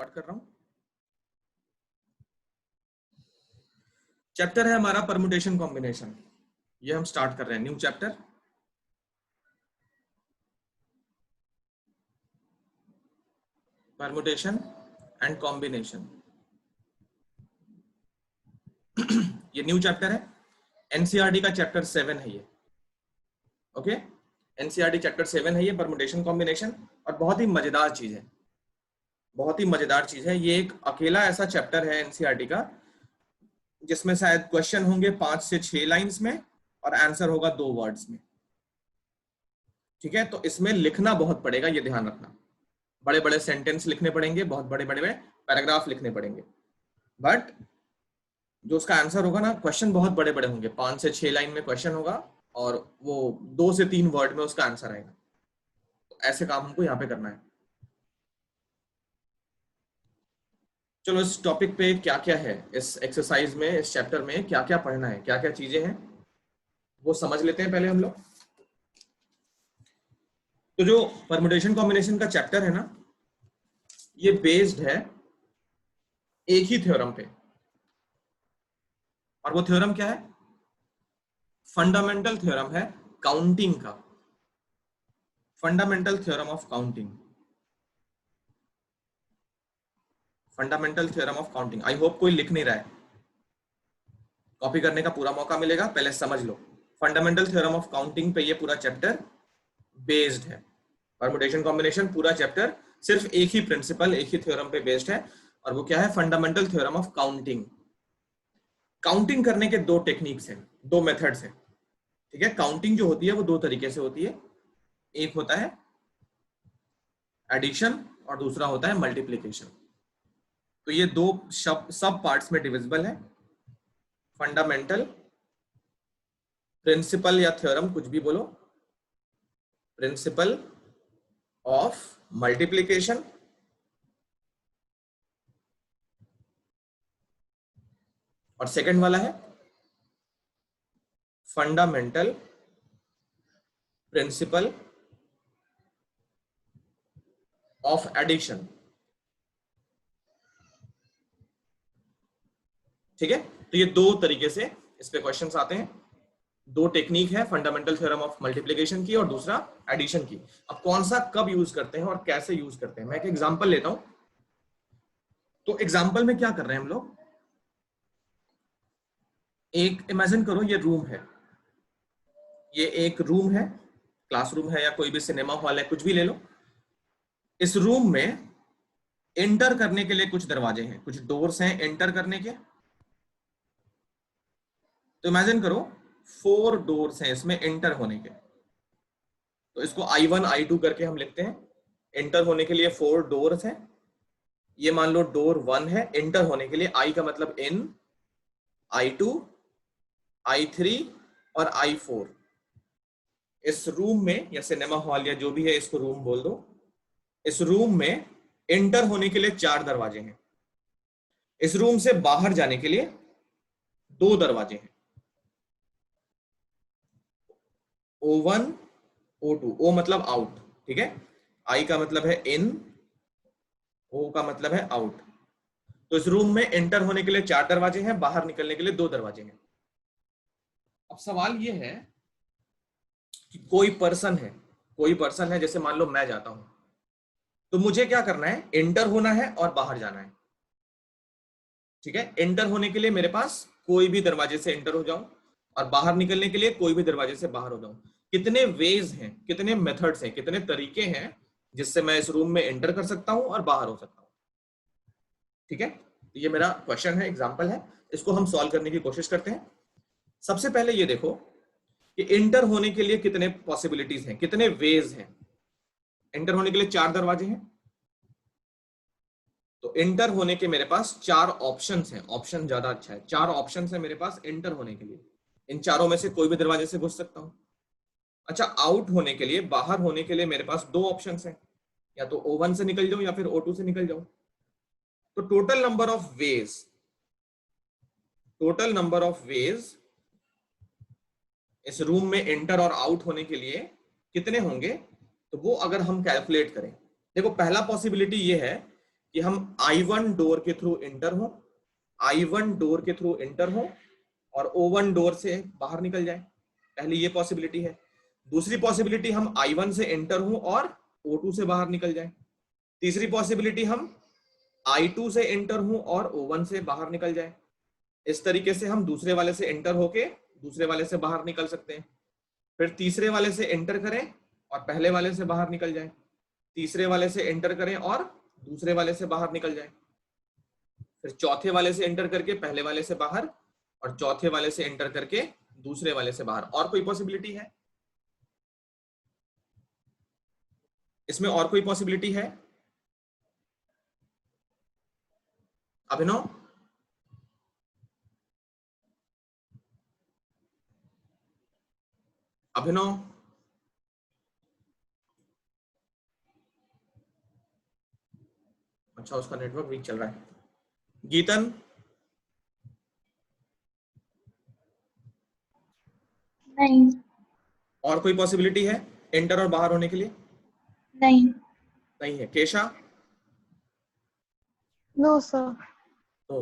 Start कर रहा हूं। चैप्टर है हमारा परमुटेशन कॉम्बिनेशन। ये हम स्टार्ट कर रहे हैं, new chapter. Permutation and combination. ये न्यू चैप्टर है, एनसीईआरटी का चैप्टर 7 है ये। ओके, एनसीईआरटी चैप्टर 7 है ये, परमुटेशन कॉम्बिनेशन। और बहुत ही मजेदार चीज है, बहुत ही मजेदार चीज है ये। एक अकेला ऐसा चैप्टर है एनसीईआरटी का जिसमें शायद क्वेश्चन होंगे 5 से 6 लाइंस में और आंसर होगा 2 वर्ड्स में। ठीक है, तो इसमें लिखना बहुत पड़ेगा, ये ध्यान रखना। बड़े बड़े सेंटेंस लिखने पड़ेंगे, बहुत बड़े बड़े पैराग्राफ लिखने पड़ेंगे, बट जो उसका आंसर होगा ना, क्वेश्चन बहुत बड़े बड़े होंगे। 5 से 6 लाइन में क्वेश्चन होगा और वो 2 से 3 वर्ड में उसका आंसर आएगा। तो ऐसे काम हमको यहाँ पे करना है। चलो, इस टॉपिक पे क्या क्या है, इस एक्सरसाइज में, इस चैप्टर में क्या क्या पढ़ना है, क्या क्या चीजें हैं, वो समझ लेते हैं पहले हम लोग। तो जो परमुटेशन कॉम्बिनेशन का चैप्टर है ना, ये बेस्ड है एक ही थ्योरम पे। और वो थ्योरम क्या है? फंडामेंटल थ्योरम है काउंटिंग का, fundamental theorem of counting, fundamental theorem of counting. I hope कोई लिख नहीं रहा है, कॉपी करने का पूरा मौका मिलेगा, पहले समझ लो। फंडामेंटल थ्योरम ऑफ काउंटिंग पे ये पूरा चैप्टर बेस्ड है। परमुटेशन कॉम्बिनेशन पूरा चैप्टर सिर्फ एक ही प्रिंसिपल, एक ही थ्योरम पे बेस्ड है, और वो क्या है? Fundamental theorem of counting. Counting करने के 2 टेक्निक्स हैं, 2 मेथड्स हैं। ठीक है, काउंटिंग जो होती है वो 2 तरीके से होती है। एक होता है एडिशन और दूसरा होता है मल्टीप्लिकेशन। तो ये 2 सब पार्ट्स में डिविजिबल है। फंडामेंटल, प्रिंसिपल या थ्योरम, कुछ भी बोलो, प्रिंसिपल ऑफ मल्टीप्लिकेशन और सेकंड वाला है फंडामेंटल प्रिंसिपल ऑफ एडिशन। ठीक है, तो ये 2 तरीके से इस पे क्वेश्चंस आते हैं। 2 टेक्निक है, फंडामेंटल थ्योरम ऑफ मल्टीप्लिकेशन की और दूसरा एडिशन की। अब कौन सा कब यूज करते हैं और कैसे यूज करते हैं, मैं एक एग्जांपल लेता हूं। तो एग्जांपल में क्या कर रहे हैं हम लोग? एक इमेजिन करो, ये रूम है, ये एक रूम है, क्लासरूम है या कोई भी सिनेमा हॉल है, कुछ भी ले लो। इस रूम में एंटर करने के लिए कुछ दरवाजे हैं, कुछ डोर्स हैं एंटर करने के। तो इमेजिन करो 4 डोर्स हैं इसमें एंटर होने के। तो इसको I1 I2 करके हम लिखते हैं। एंटर होने के लिए 4 डोर्स हैं। ये मान लो डोर 1 है, एंटर होने के लिए I का मतलब इन, I2, I3 और I4। इस रूम में या सिनेमा हॉल या जो भी है, इसको रूम बोल दो। इस रूम में एंटर होने के लिए 4 दरवाजे हैं। इस रूम से बाहर जाने के लिए 2 दरवाजे हैं, O1 O2। O मतलब आउट, ठीक है, I का मतलब है इन, O का मतलब है आउट। तो इस रूम में एंटर होने के लिए 4 दरवाजे हैं, बाहर निकलने के लिए 2 दरवाजे हैं। अब सवाल यह है कि कोई पर्सन है, जैसे मान लो मैं जाता हूं, तो मुझे क्या करना है? एंटर होना है और बाहर जाना है। ठीक है, एंटर होने के लिए मेरे पास कोई भी दरवाजे से एंटर हो जाऊं और बाहर निकलने के लिए कोई भी दरवाजे से बाहर हो जाऊं। कितने वेज हैं, कितने मेथड्स हैं, कितने तरीके हैं जिससे मैं इस रूम में एंटर कर सकता हूं और बाहर हो सकता हूं। ठीक है, तो ये मेरा क्वेश्चन है, एग्जांपल है, इसको हम सॉल्व करने की कोशिश करते हैं। सबसे पहले ये देखो कि एंटर होने के लिए कितने पॉसिबिलिटीज हैं, कितने वेज हैं। एंटर होने के लिए 4 दरवाजे हैं, तो एंटर होने के मेरे पास 4 ऑप्शंस हैं। ऑप्शन ज्यादा अच्छा है, 4 ऑप्शंस हैं मेरे पास एंटर होने के लिए। इन चारों में से कोई भी दरवाजे से घुस सकता हूं। अच्छा, आउट होने के लिए, बाहर होने के लिए मेरे पास 2 ऑप्शंस हैं, या तो O1 से निकल जाऊं या फिर O2 से निकल जाऊं। तो टोटल नंबर ऑफ वेज इस रूम में एंटर और आउट होने के लिए कितने होंगे, तो वो अगर हम कैलकुलेट करें, देखो पहला पॉसिबिलिटी ये है कि हम I1 डोर के थ्रू एंटर हो, I1 डोर के थ्रू एंटर हो और O1 डोर से बाहर निकल जाए। पहली ये पॉसिबिलिटी है। दूसरी पॉसिबिलिटी हम I1 से एंटर हो और O2 से बाहर निकल जाए। तीसरी पॉसिबिलिटी हम I2 से एंटर हो और O1 से बाहर निकल जाए। इस तरीके से हम दूसरे वाले से एंटर होके दूसरे वाले से बाहर निकल सकते हैं। फिर तीसरे वाले से एंटर करें और पहले वाले से बाहर निकल जाए, तीसरे वाले से एंटर करें और दूसरे वाले से बाहर निकल जाए, फिर चौथे वाले से एंटर करके पहले वाले से बाहर और चौथे वाले से एंटर करके दूसरे वाले से बाहर। और कोई पॉसिबिलिटी है इसमें? और कोई पॉसिबिलिटी है अभिनव? अभिनव अच्छा, उसका नेटवर्क वीक चल रहा है। गीतन? नहीं। और कोई पॉसिबिलिटी है एंटर और बाहर होने के लिए? नहीं। नहीं है। केशा? No sir. तो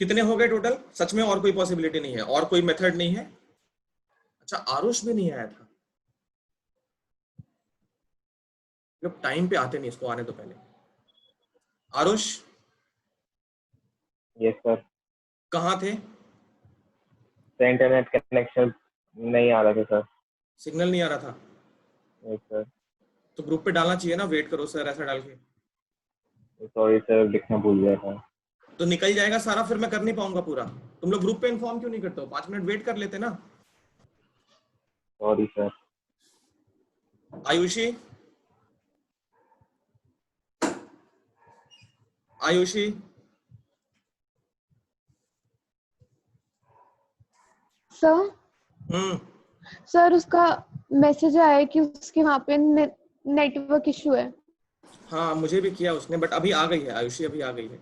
कितने हो गए टोटल? सच में और कोई पॉसिबिलिटी नहीं है, और कोई मेथड नहीं है? अच्छा, आरुष भी नहीं आया था। जब टाइम पे आते नहीं, इसको आने तो पहले। आरुष? Yes sir. कहाँ थे? इंटरनेट कनेक्शन नहीं आ रहा था सर। सिग्नल नहीं आ रहा था? Yes sir. तो ग्रुप पे डालना चाहिए ना, वेट करो सर ऐसा डाल के। सॉरी सर, लिखना भूल गया था। तो निकल जाएगा सारा, फिर मैं कर नहीं पाऊंगा पूरा। तुम लोग ग्रुप पे इन्फॉर्म क्यों नहीं करते हो? 5 मिनट वेट कर लेते ना। Sorry sir. Ayushi? Ayushi? Sir sir उसका मैसेज आया है कि उसके वहाँ पे नेटवर्क इशू है। हाँ मुझे भी किया उसने, बट अभी आ गई है आयुषी, अभी आ गई है।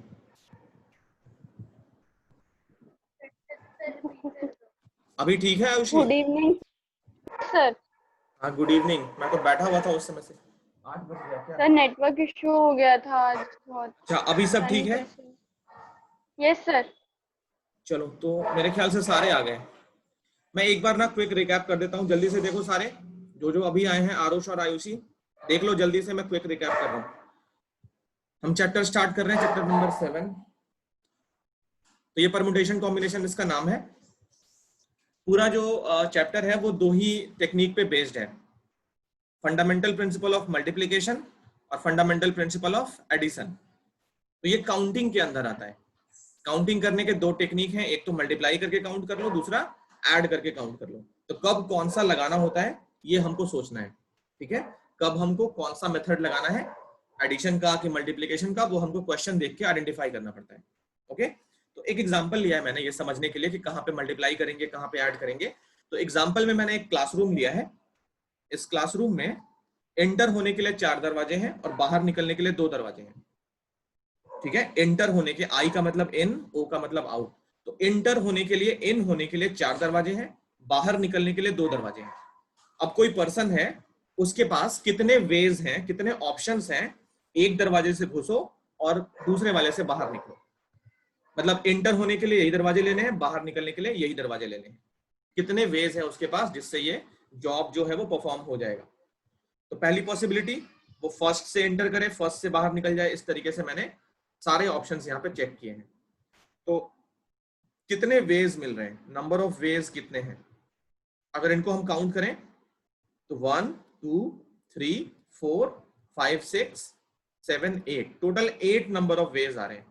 अभी ठीक है आयुषी? Good evening sir. हाँ गुड इवनिंग। मैं तो बैठा हुआ था उस समय से। 8 बज गया क्या? सर नेटवर्क इशू हो गया था आज बहुत। अच्छा अभी सब ठीक है? Yes sir. चलो तो मेरे ख्याल से सारे आ गए। मैं एक बार ना क्विक रिकैप कर देता हूँ, जल्दी से देखो सारे जो जो अभी आए हैं, आरुष और आयुषी देख लो जल्दी से। मैं क्विक रिकैप कर रहा हूँ। हम चैप्टर स्टार्ट कर रहे हैं, चैप्टर नंबर 7। तो ये परमुटेशन कॉम्बिनेशन इसका नाम है। पूरा जो चैप्टर है वो 2 ही टेक्निक पे बेस्ड है, फंडामेंटल प्रिंसिपल ऑफ मल्टीप्लिकेशन और फंडामेंटल प्रिंसिपल ऑफ एडिशन। तो ये काउंटिंग के अंदर आता है। काउंटिंग करने के 2 टेक्निक हैं, एक तो मल्टीप्लाई करके काउंट कर लो, दूसरा ऐड करके काउंट कर लो। तो कब कौन सा लगाना होता है ये हमको सोचना है, ठीक है? कब हमको कौन सा मेथड लगाना है, एडिशन का कि मल्टीप्लिकेशन का, वो हमको क्वेश्चन देख के आइडेंटिफाई करना पड़ता है। ओके, तो एक एग्जांपल लिया है मैंने ये समझने के लिए कि कहाँ पे मल्टीप्लाई करेंगे, कहाँ पे ऐड करेंगे। तो एग्जांपल में मैंने एक क्लासरूम लिया है। इस क्लासरूम में एंटर होने के लिए 4 दरवाजे हैं और बाहर निकलने के लिए 2 दरवाजे हैं, ठीक है? एंटर होने के, आई का मतलब इन, ओ का मतलब आउट। तो एंटर होने के लिए, इन होने के लिए 4 दरवाजे हैं, बाहर निकलने के लिए 2 दरवाजे हैं। अब कोई पर्सन है, उसके पास कितने वेज हैं, कितने ऑप्शंस हैं? एक दरवाजे से घुसो और दूसरे वाले से बाहर निकलो। मतलब एंटर होने के लिए यही दरवाजे लेने हैं, बाहर निकलने के लिए यही दरवाजे लेने हैं। कितने वेज है उसके पास जिससे ये जॉब जो है वो परफॉर्म हो जाएगा? तो पहली पॉसिबिलिटी वो फर्स्ट से एंटर करे, फर्स्ट से बाहर निकल जाए। इस तरीके से मैंने सारे ऑप्शंस यहाँ पे चेक किए हैं। तो कितने वेज मिल रहे हैं, नंबर ऑफ वेज कितने हैं? अगर इनको हम काउंट करें तो 1 2 3 4 5 6 7 8, टोटल 8 नंबर ऑफ वेज आ रहे हैं।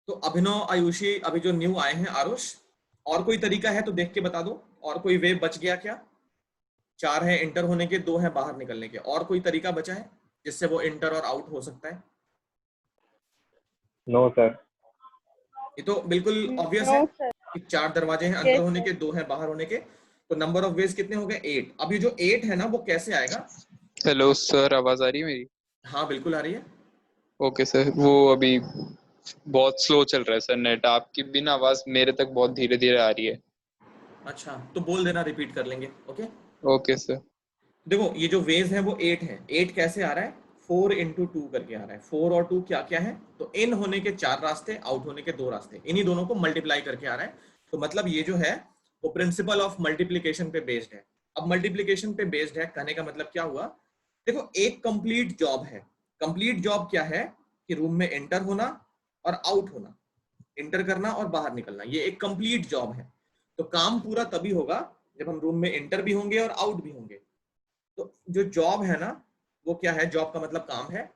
तो अभिनव, आयुषी, अभी जो न्यू आए हैं, आरुष, और कोई तरीका है तो देख के बता दो। और कोई वे बच गया क्या? 4 है एंटर होने के, 2 है बाहर निकलने के। और कोई तरीका बचा है जिससे वो एंटर और आउट हो सकता है? No sir. ये तो बिल्कुल ऑब्वियस है कि 4 दरवाजे हैं अंदर होने के, 2 हैं बाहर होने के। तो नंबर ऑफ वेज कितने हो गए? 8। अब ये जो 8 है ना, वो कैसे आएगा? हेलो सर, आवाज आ रही है मेरी? हाँ बिल्कुल आ रही है। ओके सर, वो अभी बहुत स्लो चल रहा है सर नेट। आपकी बिना आवाज मेरे तक बहुत धीरे धीरे आ रही है। अच्छा तो बोल देना, रिपीट कर लेंगे। Okay okay sir. देखो ये जो वेज है वो 8 है। 8 कैसे आ रहा है? 4 इंटू 2 करके आ रहा है। 4 और 2 क्या क्या है, तो इन होने के 4 रास्ते, आउट होने के 2 रास्ते, इन्हीं दोनों को मल्टीप्लाई करके आ रहा है। तो मतलब ये जो है वो प्रिंसिपल ऑफ मल्टीप्लीकेशन पे बेस्ड है। अब मल्टीप्लीकेशन पे बेस्ड है कहने का मतलब क्या हुआ, देखो एक कंप्लीट जॉब है। कंप्लीट जॉब क्या है कि रूम में एंटर होना और आउट होना, एंटर करना और बाहर निकलना, ये एक कंप्लीट जॉब है। तो काम पूरा तभी होगा जब हम रूम में एंटर भी होंगे और आउट भी होंगे। तो जो जॉब है ना, वो क्या है, जॉब का मतलब काम है,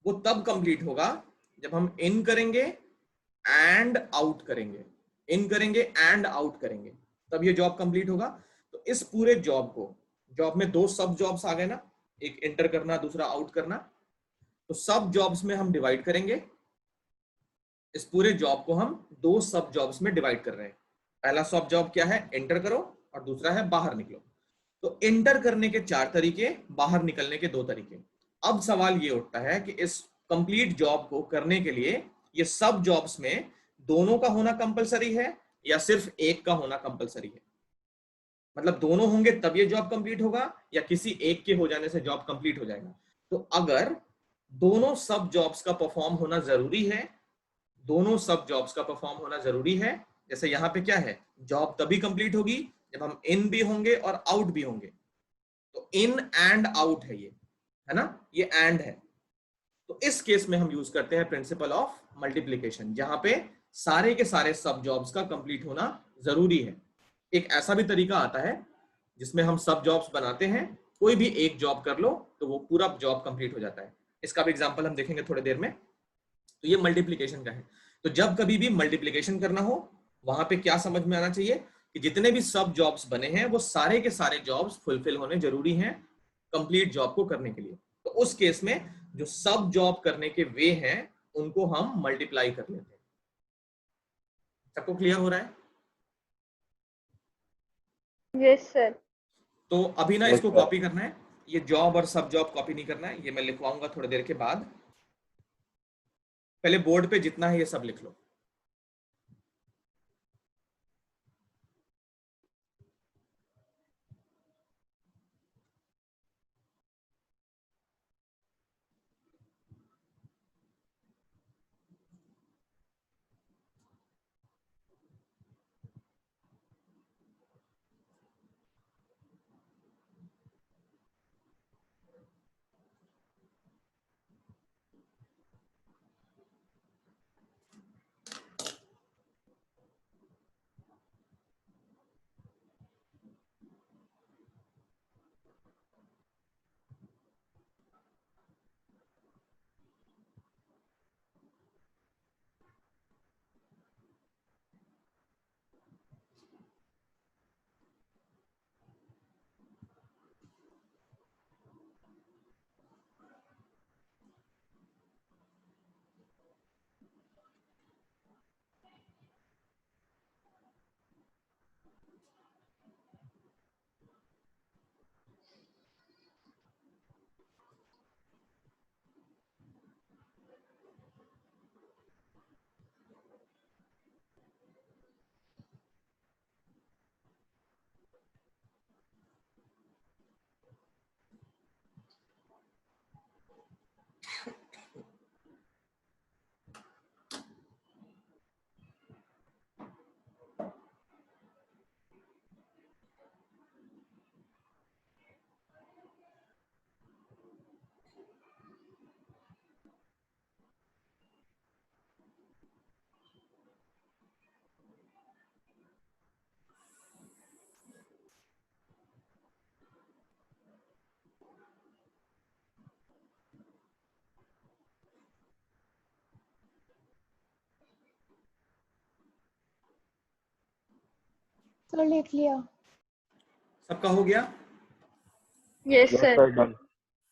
वो तब कंप्लीट होगा जब हम इन करेंगे एंड आउट करेंगे, इन करेंगे एंड आउट करेंगे, तब ये जॉब कंप्लीट होगा। तो इस पूरे जॉब को, जॉब में 2 सब जॉब्स आ गए ना, एक एंटर करना दूसरा आउट करना, तो सब जॉब्स में हम डिवाइड करेंगे। इस पूरे जॉब को हम 2 सब जॉब्स में डिवाइड कर रहे हैं। पहला सब जॉब क्या है, एंटर करो, और दूसरा है बाहर निकलो। तो एंटर करने के 4 तरीके, बाहर निकलने के 2 तरीके। अब सवाल ये उठता है कि इस कंप्लीट जॉब को करने के लिए ये सब जॉब्स में दोनों का होना कंपलसरी है या सिर्फ एक का होना कंपलसरी है, मतलब दोनों होंगे तब ये जॉब कंप्लीट होगा या किसी एक के हो जाने से जॉब कंप्लीट हो जाएगा। तो अगर दोनों सब जॉब्स का परफॉर्म होना जरूरी है, दोनों सब जॉब्स का परफॉर्म होना जरूरी है, जैसे यहां पे क्या है, जॉब तभी कंप्लीट होगी जब हम इन भी होंगे और आउट भी होंगे। तो इन एंड आउट है ना, ये एंड है। तो इस केस में हम यूज करते हैं प्रिंसिपल ऑफ मल्टीप्लीकेशन, जहां पे सारे के सारे सब जॉब्स का कंप्लीट होना जरूरी है। एक ऐसा भी तरीका आता है जिसमें हम सब जॉब्स बनाते हैं, कोई भी एक जॉब कर लो तो वो पूरा जॉब कंप्लीट हो जाता है। इसका भी एग्जांपल हम देखेंगे थोड़ी देर में। तो ये मल्टीप्लीकेशन का है। तो जब कभी भी मल्टीप्लीकेशन करना हो, वहां पे क्या समझ में आना चाहिए कि जितने भी सब जॉब्स बने हैं वो सारे के सारे जॉब्स फुलफिल होने जरूरी हैं कंप्लीट जॉब को करने के लिए। तो उस केस में जो सब जॉब करने के वे हैं उनको हम मल्टीप्लाई कर लेते हैं। सबको क्लियर हो रहा है? Yes sir. तो अभी ना यस इसको सर। कॉपी करना है, ये जॉब और सब जॉब कॉपी नहीं करना है, ये मैं लिखवाऊंगा थोड़ी देर के बाद। पहले बोर्ड पे जितना है ये सब लिख लो। सर लिख लिया। सबका हो गया? Yes yes sir. Sir, done.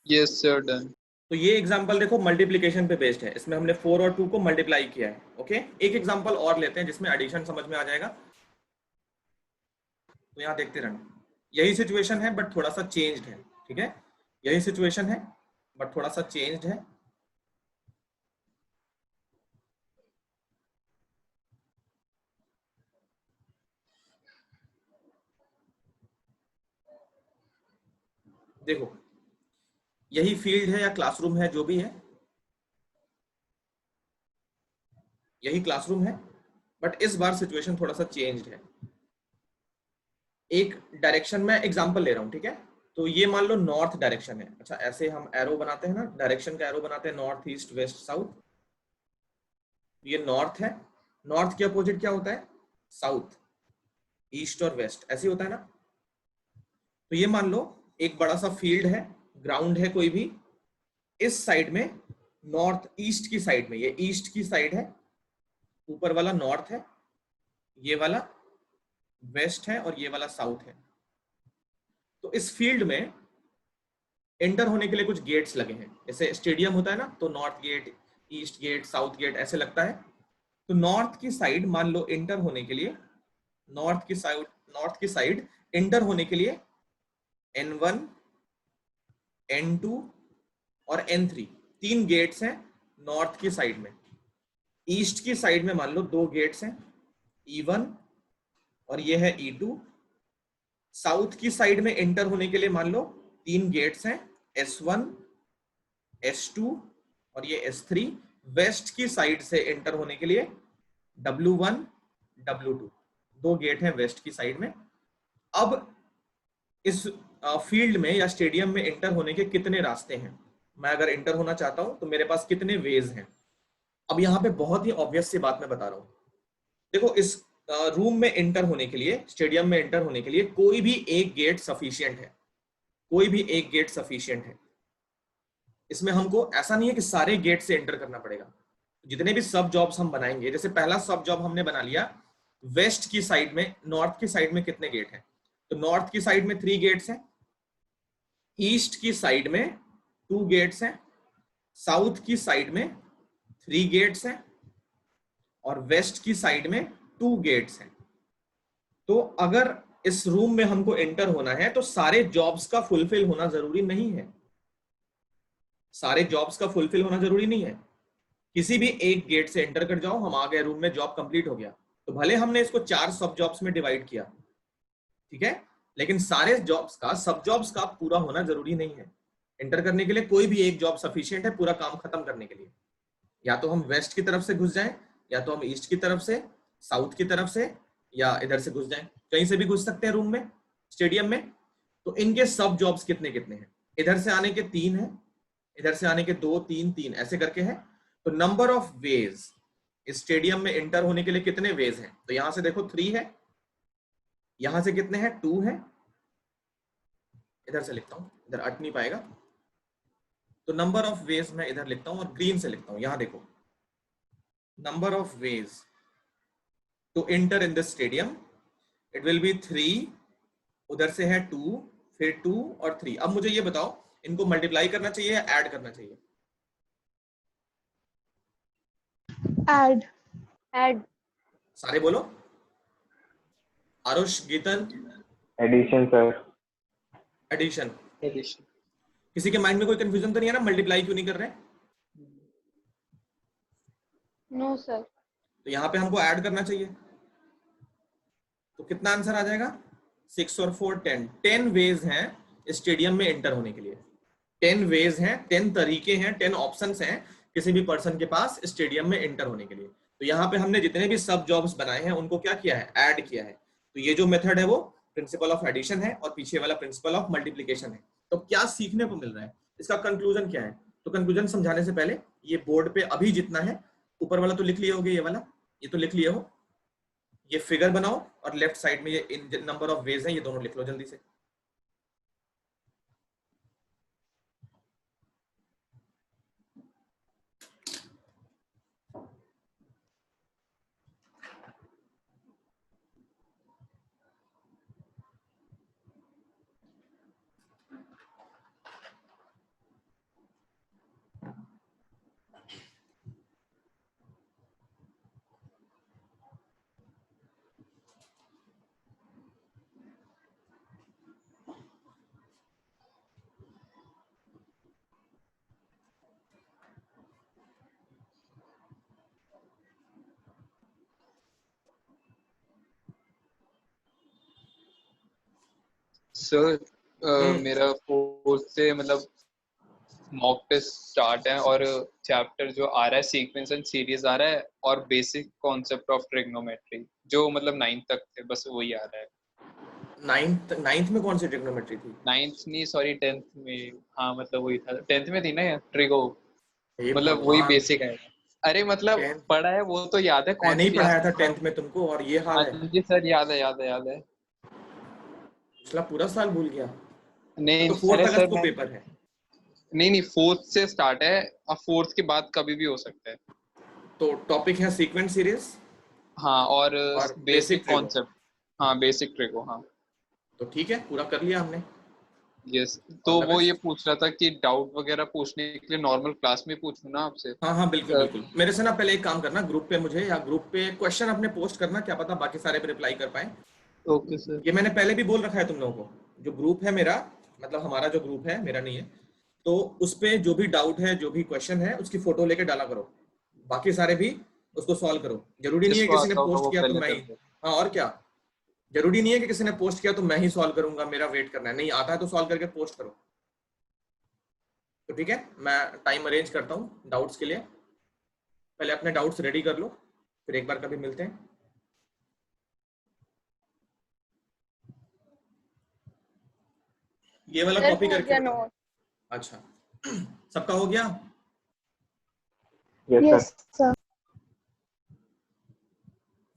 Yes sir, done. तो ये एग्जांपल देखो मल्टीप्लिकेशन पे बेस्ड है, इसमें हमने 4 और 2 को मल्टीप्लाई किया है। ओके, एक एग्जांपल और लेते हैं जिसमें एडिशन समझ में आ जाएगा। तो यहाँ देखते रहना, यही सिचुएशन है बट थोड़ा सा चेंज्ड है। ठीक है, यही सिचुएशन है बट थोड़ा सा चेंज्ड है। देखो यही फील्ड है या क्लासरूम है, जो भी है, यही क्लासरूम है, बट इस बार सिचुएशन थोड़ा सा चेंज्ड है। एक डायरेक्शन में एग्जांपल ले रहा हूं, ठीक है। तो ये मान लो नॉर्थ डायरेक्शन है। अच्छा, ऐसे हम एरो बनाते हैं ना, डायरेक्शन का एरो बनाते हैं, नॉर्थ, ईस्ट, वेस्ट, साउथ। ये नॉर्थ है, नॉर्थ के अपोजिट क्या होता है? साउथ, ईस्ट और वेस्ट, ऐसे होता है ना। तो ये मान लो एक बड़ा सा फील्ड है, ग्राउंड है कोई भी, इस साइड में, नॉर्थ ईस्ट की साइड में, ये ईस्ट की साइड है, ऊपर वाला नॉर्थ है, ये वाला वेस्ट है और ये वाला साउथ है। तो इस फील्ड में एंटर होने के लिए कुछ गेट्स लगे हैं, जैसे स्टेडियम होता है ना, तो north gate, east gate, south gate ऐसे लगता है। तो नॉर्थ की साइड मान लो एंटर होने के लिए, नॉर्थ की साइड एंटर होने के लिए N1, N2 और N3 तीन गेट्स हैं नॉर्थ की साइड में। ईस्ट की साइड में मान लो दो गेट्स हैं, E1 और ये है E2। साउथ की साइड में एंटर होने के लिए मान लो तीन गेट्स हैं, S1, S2 और ये S3। वेस्ट की साइड से एंटर होने के लिए W1, W2, दो गेट हैं वेस्ट की साइड में। अब इस फील्ड में या स्टेडियम में एंटर होने के कितने रास्ते हैं? मैं अगर एंटर होना चाहता हूं तो मेरे पास कितने वेज हैं? अब यहाँ पे बहुत ही ऑब्वियस सी बात मैं बता रहा हूं। देखो, इस रूम में एंटर होने के लिए, स्टेडियम में एंटर होने के लिए कोई भी एक गेट सफिशियंट है, कोई भी एक गेट सफिशियंट है। इसमें हमको ऐसा नहीं है कि सारे गेट से एंटर करना पड़ेगा। जितने भी सब जॉब्स हम बनाएंगे, जैसे पहला सब जॉब हमने बना लिया, वेस्ट की साइड में, नॉर्थ की साइड में कितने गेट हैं? तो नॉर्थ की साइड में 3 गेट्स हैं, ईस्ट की साइड में 2 गेट्स हैं, साउथ की साइड में 3 गेट्स हैं और वेस्ट की साइड में 2 गेट्स हैं। तो अगर इस रूम में हमको एंटर होना है तो सारे जॉब्स का फुलफिल होना जरूरी नहीं है, सारे जॉब्स का फुलफिल होना जरूरी नहीं है। किसी भी एक गेट से एंटर कर जाओ, हम आ गए रूम में, जॉब कंप्लीट हो गया। तो भले हमने इसको 4 सब जॉब्स में डिवाइड किया, ठीक है, लेकिन सारे जॉब्स का, सब जॉब्स का पूरा होना जरूरी नहीं है। एंटर करने के लिए कोई भी एक जॉब सफिशिएंट है पूरा काम खत्म करने के लिए। या तो हम वेस्ट की तरफ से घुस जाएं, या तो हम ईस्ट की तरफ से, साउथ की तरफ से, या इधर से घुस जाएं, कहीं से भी घुस सकते हैं रूम में, स्टेडियम में। तो इनके सब जॉब्स कितने कितने हैं? इधर से आने के 3 है, इधर से आने के 2, 3, 3 ऐसे करके है। तो नंबर ऑफ वेज स्टेडियम में एंटर होने के लिए कितने वेज हैं? तो यहां से देखो 3 है, यहां से कितने हैं? 2 है। इधर से लिखता हूं, इधर अट नहीं पाएगा, तो नंबर ऑफ वेज मैं इधर लिखता हूं और ग्रीन से लिखता हूं। यहां देखो, number of ways to enter in this stadium, it will be 3, उधर से है 2, फिर 2 और 3। अब मुझे ये बताओ, इनको मल्टीप्लाई करना चाहिए या ऐड करना चाहिए? ऐड। ऐड। सारे बोलो। Aarush, Geetan? Addition sir. Addition. Addition. किसी के माइंड में कोई कंफ्यूजन तो नहीं है ना, मल्टीप्लाई क्यों नहीं कर रहे? No sir. तो यहाँ पे हमको ऐड करना चाहिए। तो कितना आंसर आ जाएगा? 6 और 4 10। 10 वेज हैं स्टेडियम में एंटर होने के लिए। 10 वेज हैं, 10 तरीके हैं, 10 ऑप्शंस हैं किसी भी पर्सन के पास स्टेडियम में एंटर होने के लिए। तो यहाँ पे हमने जितने भी सब जॉब्स बनाए हैं उनको क्या किया है? ऐड किया है। तो ये जो मेथड है वो प्रिंसिपल ऑफ एडिशन है और पीछे वाला प्रिंसिपल ऑफ मल्टीप्लीकेशन है। तो क्या सीखने को मिल रहा है? इसका कंक्लूजन क्या है? तो कंक्लूजन समझाने से पहले ये बोर्ड पे अभी जितना है, ऊपर वाला तो लिख लिए होगे, ये वाला, ये तो लिख लिए हो। ये फिगर बनाओ और लेफ्ट साइड में ये नंबर ऑफ वेज है, ये दोनों लिख लो जल्दी से। सर मेरा 4 से मतलब मॉक टेस्ट स्टार्ट है और चैप्टर जो आ रहा है सीक्वेंस एंड सीरीज आ रहा है और बेसिक कॉन्सेप्ट ऑफ ट्रिग्नोमेट्री जो मतलब 9th तक थे, बस वही आ रहा है। नाइन्थ में कौन सी ट्रिग्नोमेट्री थी? 9th नहीं सॉरी 10th में, हाँ मतलब वही था, 10th में थी ना ये ट्रिगो, हे मतलब वही भगवान, बेसिक है। अरे मतलब 10th पढ़ा है वो तो याद है, मैंने ही कॉन्सेप्ट पढ़ाया था याद है। 10th में तुमको, और ये हाल है। हाँ जी सर, याद है याद है याद है। पिछला पूरा साल भूल गया। नहीं तो 4 अरे अगस्त सर को मैं, पेपर है। नहीं 4th से स्टार्ट है, अब 4th के बाद कभी भी हो सकता है। तो टॉपिक है सीक्वेंस सीरीज हाँ और और बेसिक बेसिक ट्रिगो। कॉन्सेप्ट, हाँ बेसिक ट्रिगो, हाँ तो ठीक है, पूरा कर लिया हमने। यस। ऑल तो द वो ये बेस्ट। पूछ रहा था कि डाउट वगैरह पूछने के लिए नॉर्मल क्लास में पूछूं ना आपसे? हाँ हाँ बिल्कुल सर बिल्कुल, मेरे से ना पहले एक काम करना, ग्रुप पे मुझे, या ग्रुप पे क्वेश्चन अपने पोस्ट करना, क्या पता बाकी सारे पे रिप्लाई कर पाए। Okay sir. ये मैंने पहले भी बोल रखा है तुम लोगों को, जो ग्रुप है मेरा, मतलब हमारा जो ग्रुप है, मेरा नहीं है, तो उस पे जो भी डाउट है, जो भी क्वेश्चन है, उसकी फोटो लेके डाला करो, बाकी सारे भी उसको सॉल्व करो। जरूरी नहीं है जिसको किसी ने आता होगा पोस्ट वो किया तो पहले मैं कर ही, दे। हाँ और क्या, जरूरी नहीं है कि किसी ने पोस्ट किया तो मैं ही सॉल्व करूंगा, मेरा वेट करना है, नहीं आता है तो सॉल्व करके पोस्ट करो। तो ठीक है, मैं टाइम अरेंज करता हूँ डाउट्स के लिए, पहले अपने डाउट्स रेडी कर लो, फिर एक बार कभी मिलते हैं। ये वाला सर कॉपी हो करके गया बताओ। नोट। अच्छा, सबका हो गया? Yes yes sir. सर।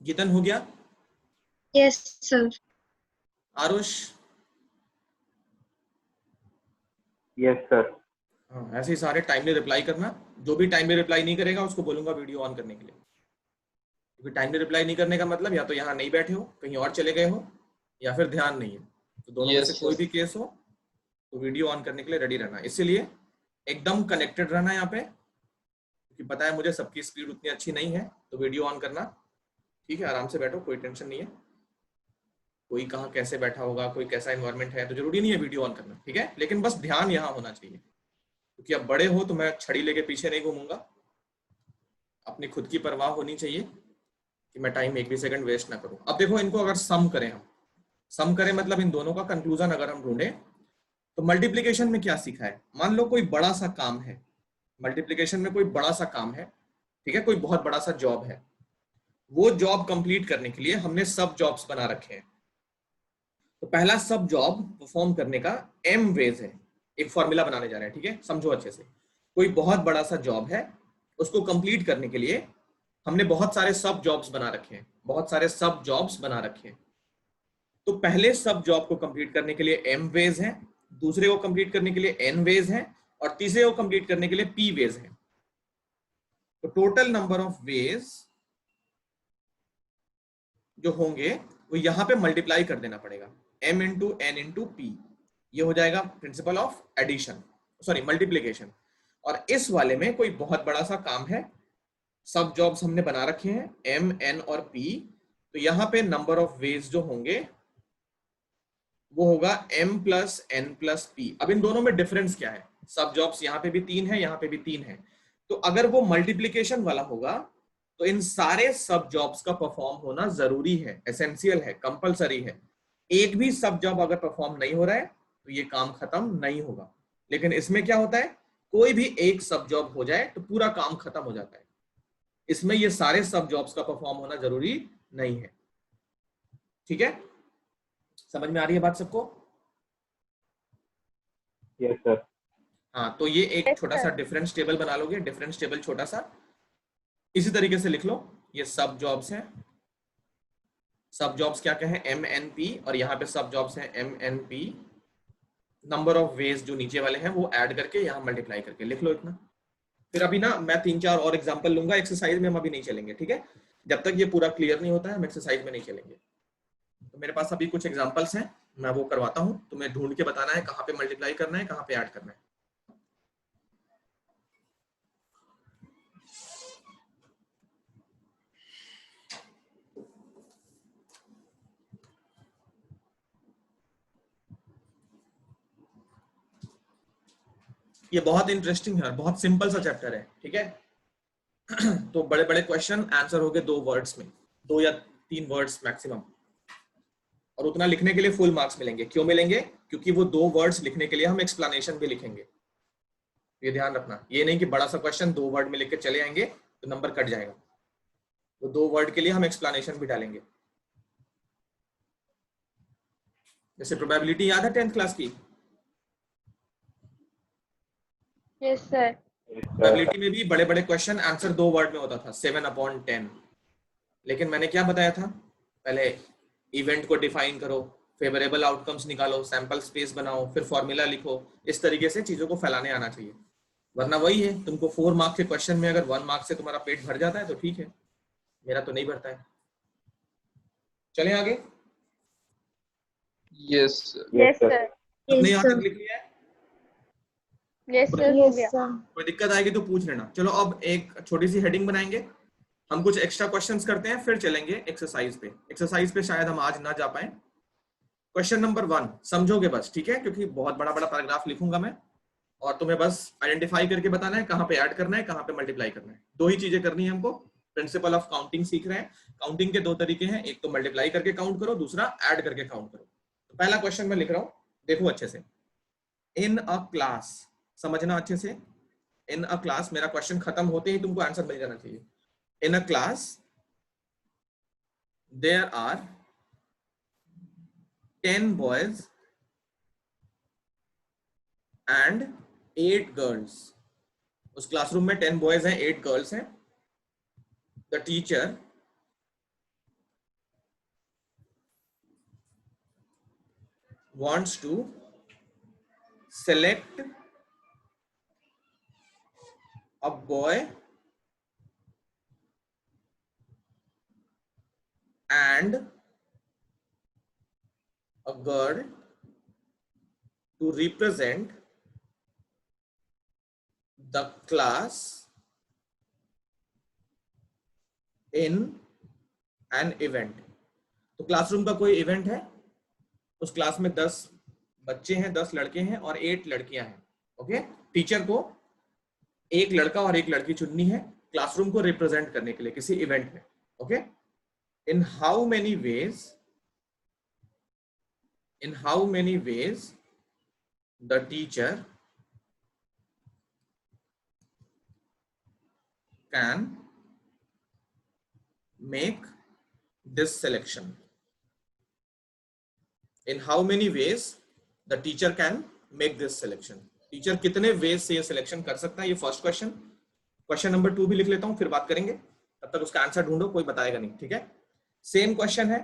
गीतन हो गया? Yes sir. Aarush? Yes sir. हाँ, ऐसे ही सारे टाइमली रिप्लाई करना। जो भी टाइमली रिप्लाई नहीं करेगा उसको बोलूंगा वीडियो ऑन करने के लिए, क्योंकि टाइमली रिप्लाई नहीं करने का मतलब या तो यहाँ नहीं बैठे हो, कहीं और चले गए हो, या फिर ध्यान नहीं है। तो दोनों में से यस कोई सर। भी केस हो तो वीडियो ऑन करने के लिए रेडी रहना। इसीलिए एकदम कनेक्टेड रहना यहाँ पे, क्योंकि पता है मुझे सबकी स्पीड उतनी अच्छी नहीं है, तो वीडियो ऑन करना। ठीक है, आराम से बैठो, कोई टेंशन नहीं है। कोई कहाँ कैसे बैठा होगा, कोई कैसा इन्वायरमेंट है, तो जरूरी नहीं है वीडियो ऑन करना, ठीक है, लेकिन बस ध्यान यहाँ होना चाहिए, क्योंकि अब बड़े हो तो मैं छड़ी लेके पीछे नहीं घूमूंगा। अपनी खुद की परवाह होनी चाहिए कि मैं टाइम एक भी सेकंड वेस्ट ना करूं। अब देखो, इनको अगर सम करें, हम सम करें मतलब इन दोनों का कंक्लूजन अगर हम ढूंढें, तो मल्टीप्लीकेशन में क्या सीखा है, मान लो कोई बड़ा सा काम है, मल्टीप्लीकेशन में कोई बड़ा सा काम है, ठीक है, कोई बहुत बड़ा सा जॉब है, वो जॉब कंप्लीट करने के लिए हमने सब जॉब्स बना रखे हैं। तो पहला सब जॉब परफॉर्म करने का एम वेज है, एक फॉर्मूला बनाने जा रहे हैं, ठीक है, समझो अच्छे से। कोई बहुत बड़ा सा जॉब है, उसको कंप्लीट करने के लिए हमने बहुत सारे सब जॉब्स बना रखे हैं, बहुत सारे सब जॉब्स बना रखे हैं। तो पहले सब जॉब को कंप्लीट करने के लिए एम वेज है, दूसरे को कंप्लीट करने के लिए एन वेज है, और तीसरे को कंप्लीट करने के लिए पी वेज है। तो टोटल नंबर ऑफ वेज जो होंगे वो यहां पे मल्टीप्लाई कर देना पड़ेगा, m into N into P. ये हो जाएगा principle of addition, sorry multiplication. और इस वाले में कोई बहुत बड़ा सा काम है, सब जॉब्स हमने बना रखे हैं m n और p, तो यहां पे नंबर ऑफ वेज जो होंगे वो होगा m plus N plus P. अब इन दोनों में डिफरेंस क्या है, सब जॉब्स यहाँ पे भी 3 है, यहाँ पे भी 3 है, तो अगर वो मल्टीप्लीकेशन वाला होगा तो इन सारे सब जॉब्स का परफॉर्म होना जरूरी है, एसेंशियल है, कंपलसरी है। एक भी सब जॉब अगर परफॉर्म नहीं हो रहा है तो ये काम खत्म नहीं होगा। लेकिन इसमें क्या होता है, कोई भी एक सब जॉब हो जाए तो पूरा काम खत्म हो जाता है। इसमें ये सारे सब जॉब्स का परफॉर्म होना जरूरी नहीं है। ठीक है, समझ में आ रही है बात सबको? Yes sir. हाँ, तो ये एक Yes, छोटा सा sir. डिफरेंस टेबल बना लोगे, डिफरेंस टेबल छोटा सा इसी तरीके से लिख लो। ये सब जॉब्स हैं, सब जॉब्स क्या क्या है, एम एन पी, और यहाँ पे सब जॉब्स हैं M N P. Number of ways जो नीचे वाले हैं वो ऐड करके यहाँ मल्टीप्लाई करके लिख लो इतना। फिर अभी ना मैं 3-4 और एग्जांपल लूंगा, एक्सरसाइज में हम अभी नहीं चलेंगे, ठीक है, जब तक ये पूरा क्लियर नहीं होता है हम एक्सरसाइज में नहीं चलेंगे। तो मेरे पास अभी कुछ एग्जांपल्स हैं, मैं वो करवाता हूँ, तुम्हें ढूंढ के बताना है कहाँ पे मल्टीप्लाई करना है, कहाँ पे ऐड करना है। ये बहुत इंटरेस्टिंग है, बहुत सिंपल सा चैप्टर है, ठीक है। तो बड़े बड़े क्वेश्चन आंसर हो गए 2 वर्ड्स में, 2 या 3 वर्ड्स मैक्सिमम, और उतना लिखने के लिए फुल मार्क्स मिलेंगे। क्यों मिलेंगे? क्योंकि वो 2 वर्ड्स लिखने के लिए हम एक्सप्लेनेशन भी लिखेंगे। ये ध्यान रखना, ये नहीं कि बड़ा सा क्वेश्चन 2 वर्ड में लिख के चले आएंगे तो नंबर कट जाएगा। तो 2 वर्ड के लिए हम एक्सप्लेनेशन भी डालेंगे। जैसे प्रोबेबिलिटी याद है 10th क्लास की? Yes sir. प्रोबेबिलिटी में भी बड़े बड़े क्वेश्चन आंसर 2 वर्ड में होता था, 7/10। लेकिन मैंने क्या बताया था, पहले इवेंट को डिफाइन करो, फेवरेबल आउटकम्स निकालो, सैंपल स्पेस बनाओ, फिर फॉर्मूला लिखो। इस तरीके से चीजों को फैलाने आना चाहिए, वरना वही है, तुमको 4 मार्क्स के क्वेश्चन में अगर 1 मार्क्स से तुम्हारा पेट भर जाता है तो ठीक है, मेरा तो नहीं भरता है। चलें आगे। Yes yes sir. अपने Yes, यहाँ sir. तक लिख लिया है? यस सर हो गया। कोई दिक्कत आएगी तो पूछ लेना। चलो अब एक छोटी सी हेडिंग बनाएंगे, हम कुछ एक्स्ट्रा क्वेश्चंस करते हैं, फिर चलेंगे एक्सरसाइज पे। एक्सरसाइज पे शायद हम आज ना जा पाए। क्वेश्चन नंबर 1 समझोगे बस, ठीक है, क्योंकि बहुत बड़ा बड़ा पैराग्राफ लिखूंगा मैं और तुम्हें बस आइडेंटिफाई करके बताना है कहाँ पे ऐड करना है, कहाँ पे मल्टीप्लाई करना है। 2 ही चीजें करनी है हमको। प्रिंसिपल ऑफ काउंटिंग सीख रहे हैं। काउंटिंग के 2 तरीके हैं, एक तो मल्टीप्लाई करके काउंट करो, दूसरा ऐड करके काउंट करो। तो पहला क्वेश्चन मैं लिख रहा हूं, देखो अच्छे से। इन अ क्लास, समझना अच्छे से। इन अ क्लास, मेरा क्वेश्चन खत्म होते ही तुमको आंसर मिल जाना चाहिए। In a class there are 10 boys and 8 girls। उस क्लासरूम में 10 बॉयज हैं, 8 गर्ल्स हैं। The teacher wants to select a boy and a girl to represent the class in an event। तो क्लासरूम का कोई इवेंट है, उस क्लास में 10 बच्चे हैं, 10 लड़के हैं और 8 लड़कियां हैं। ओके, टीचर को एक लड़का और एक लड़की चुननी है क्लासरूम को रिप्रेजेंट करने के लिए किसी इवेंट में। Okay, in how many ways the teacher can make this selection. In how many ways the teacher can make this selection? Teacher कितने वेज से ये सिलेक्शन कर सकता है, ये फर्स्ट क्वेश्चन। क्वेश्चन नंबर 2 भी लिख लेता हूं, फिर बात करेंगे। तब तक उसका आंसर ढूंढो, कोई बताएगा नहीं, ठीक है। सेम क्वेश्चन है।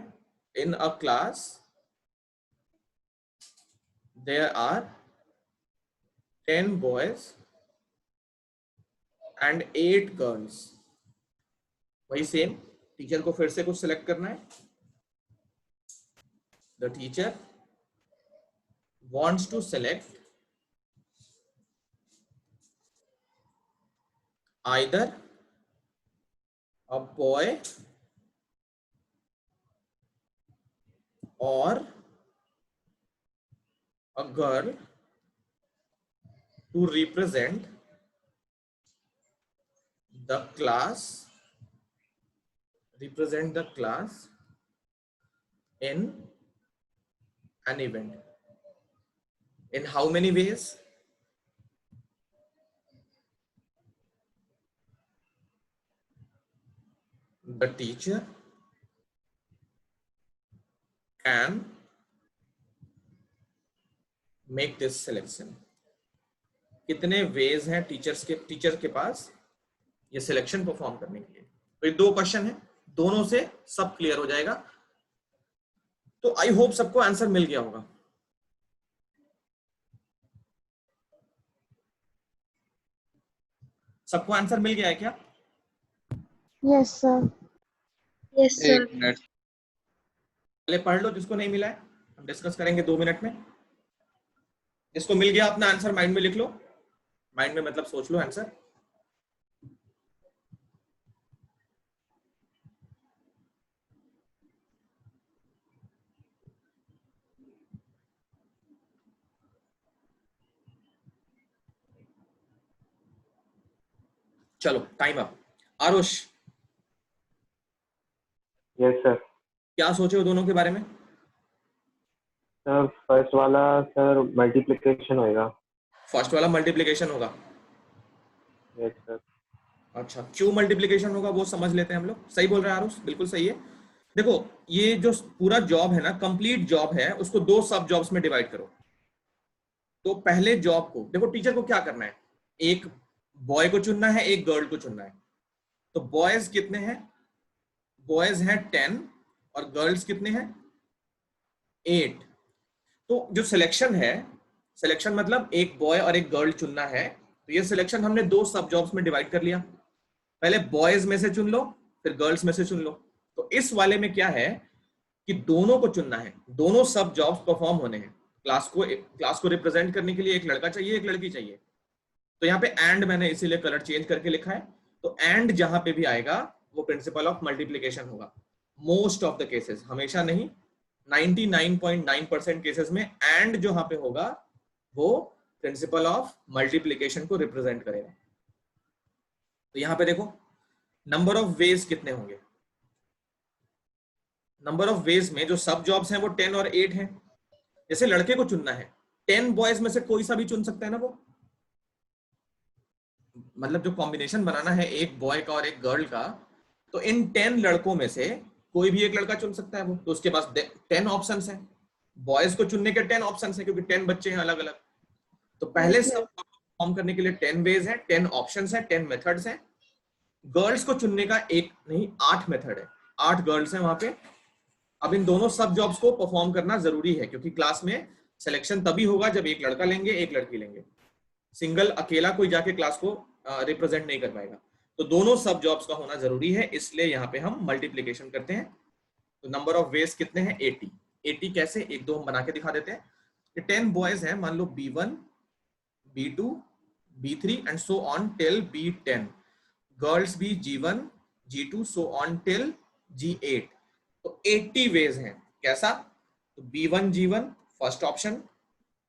In a class there are 10 boys and 8 girls। वही सेम, टीचर को फिर से कुछ सिलेक्ट करना है। The teacher wants to select either a boy or a girl to represent the class in an event। In how many ways? The teacher can make this selection। कितने veg हैं teacher के पास ये selection perform करने के लिए। तो ये 2 question है, दोनों से सब क्लियर हो जाएगा। तो आई होप सबको आंसर मिल गया होगा। सबको आंसर मिल गया है क्या? Yes sir. Yes, sir. एक मिनट। पहले पढ़ लो, जिसको नहीं मिला है हम डिस्कस करेंगे 2 मिनट में। जिसको मिल गया अपना आंसर माइंड में लिख लो, माइंड में मतलब सोच लो आंसर। चलो time up. Aarush, yes sir. क्या सोचे हो दोनों के बारे में? सर फर्स्ट वाला सर मल्टीप्लिकेशन होएगा। फर्स्ट वाला मल्टीप्लिकेशन होगा, यस सर। अच्छा, क्यों मल्टीप्लीकेशन होगा वो समझ लेते हैं हम लोग। सही बोल रहे हैं आरुष, बिल्कुल सही है। देखो, ये जो पूरा जॉब है ना, कंप्लीट जॉब है, उसको दो सब जॉब्स में डिवाइड करो। तो पहले जॉब को देखो, टीचर को क्या करना है, एक बॉय को चुनना है, एक गर्ल को चुनना है। तो बॉयज कितने हैं, बॉयज हैं 10 और गर्ल्स कितने हैं 8। तो जो सिलेक्शन है, सिलेक्शन मतलब एक बॉय और एक गर्ल चुनना है, तो ये सिलेक्शन हमने दो सब जॉब्स में डिवाइड कर लिया। पहले बॉयज में से चुन लो, फिर गर्ल्स में से चुन लो। तो इस वाले में क्या है कि दोनों को चुनना है, दोनों सब जॉब्स परफॉर्म होने हैं। क्लास को रिप्रेजेंट करने के लिए एक लड़का चाहिए, एक लड़की चाहिए। तो यहाँ पे एंड मैंने इसीलिए कलर चेंज करके लिखा है। तो एंड जहां पे भी आएगा वो प्रिंसिपल ऑफ मल्टीप्लीकेशन होगा। मोस्ट ऑफ द केसेस, हमेशा नहीं, 99.9% केसेस में एंड जहां पे होगा वो प्रिंसिपल ऑफ मल्टीप्लीकेशन को रिप्रेजेंट करेगा। तो यहां पे देखो, नंबर ऑफ वेज कितने होंगे। नंबर ऑफ वेज में जो सब जॉब्स हैं वो 10 और 8 हैं। जैसे लड़के को चुनना है, 10 बॉयज में से कोई सा भी चुन सकता है ना वो, मतलब जो कॉम्बिनेशन बनाना है एक बॉय का और एक गर्ल का, तो इन 10 लड़कों में से कोई भी एक लड़का चुन सकता है वो। तो उसके पास 10 ऑप्शंस हैं, बॉयज को चुनने के 10 ऑप्शंस हैं, क्योंकि 10 बच्चे हैं अलग अलग। तो पहले Yes, सब sir. फॉर्म करने के लिए 10 वेज हैं, 10 ऑप्शंस हैं, 10 मेथड्स हैं। गर्ल्स को चुनने का एक नहीं 8 मेथड है, 8 गर्ल्स हैं वहां पे। अब इन दोनों सब जॉब्स को परफॉर्म करना जरूरी है, क्योंकि क्लास में सिलेक्शन तभी होगा जब एक लड़का लेंगे एक लड़की लेंगे। सिंगल अकेला कोई जाके क्लास को रिप्रेजेंट नहीं कर पाएगा। तो दोनों सब जॉब्स का होना जरूरी है, इसलिए यहाँ पे हम मल्टीप्लीकेशन करते हैं। तो नंबर ऑफ वेज कितने हैं 80। 80 कैसे, एक दो हम बना के दिखा देते हैं। 10 बॉयज हैं, मान लो B1 B2 B3 and so on till B10। Girls भी G1 G2 so on till G8। तो 80 वेज हैं। कैसा, तो B1 G1 first option,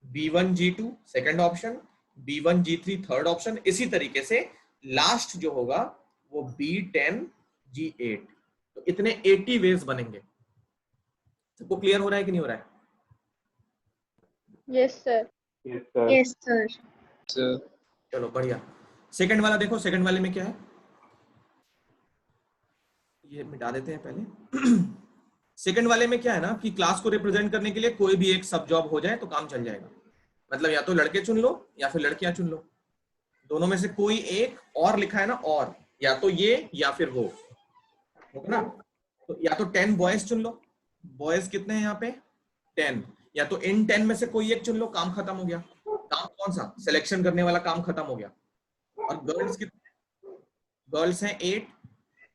B1 G2 second option, B1 G3 third option. इसी तरीके से लास्ट जो होगा वो B10 G8। तो इतने 80 वेज बनेंगे। सबको क्लियर हो रहा है कि नहीं हो रहा है। Yes sir. Yes sir. Yes, sir. So, चलो बढ़िया। सेकंड वाला देखो, सेकंड वाले में क्या है, ये मिटा देते हैं पहले। सेकंड वाले में क्या है ना कि क्लास को रिप्रेजेंट करने के लिए कोई भी एक सब जॉब हो जाए तो काम चल जाएगा। मतलब या तो लड़के चुन लो या फिर लड़कियां चुन लो, दोनों में से कोई एक, और लिखा है ना, और या तो ये या फिर वो होगा ना। तो या तो 10 बॉयज चुन लो, बॉयज कितने हैं यहाँ पे 10, या तो इन 10 में से कोई एक चुन लो, काम खत्म हो गया। काम कौन सा, सिलेक्शन करने वाला काम खत्म हो गया। और गर्ल्स कितने, गर्ल्स हैं 8।